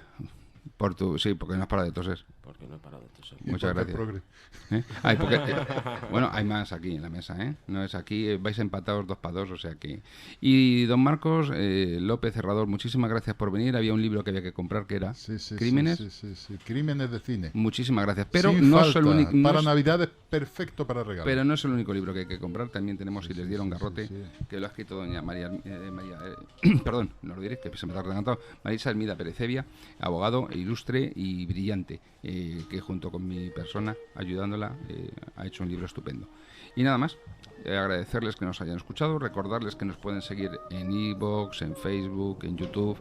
Sí, porque no has parado de toser. Porque no he parado de toser. Muchas gracias. Bueno, hay más aquí en la mesa, ¿eh? No es aquí, vais empatados 2-2, o sea que... Y don Marcos López Herrador, muchísimas gracias por venir. Había un libro que había que comprar que era Crímenes. Sí, Crímenes de cine. Muchísimas gracias. Pero Sin no falta. es el único... Para Navidad es perfecto para regalar. Pero no es el único libro que hay que comprar. También tenemos Si les dieron garrote, que lo ha escrito doña María... perdón, no lo diré, que se me ha adelantado. Marisa Hermida Perecevia, abogado ilustre y brillante, que junto con mi persona, ayudándola, ha hecho un libro estupendo. Y nada más, agradecerles que nos hayan escuchado, recordarles que nos pueden seguir en iVoox, en Facebook, en YouTube,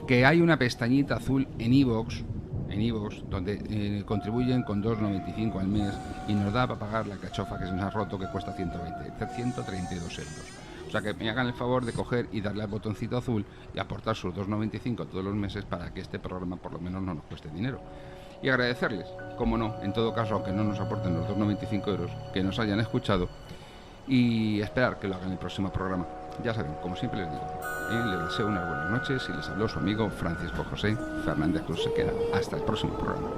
que hay una pestañita azul en iVoox, donde contribuyen con 2,95 al mes y nos da para pagar la cachofa que se nos ha roto, que cuesta 132 euros. O sea que me hagan el favor de coger y darle al botoncito azul y aportar sus 2,95 todos los meses para que este programa por lo menos no nos cueste dinero. Y agradecerles, como no, en todo caso, aunque no nos aporten los 2,95 euros, que nos hayan escuchado y esperar que lo hagan en el próximo programa. Ya saben, como siempre les digo, les deseo unas buenas noches y les habló su amigo Francisco José Fernández Cruz Sequera. Hasta el próximo programa.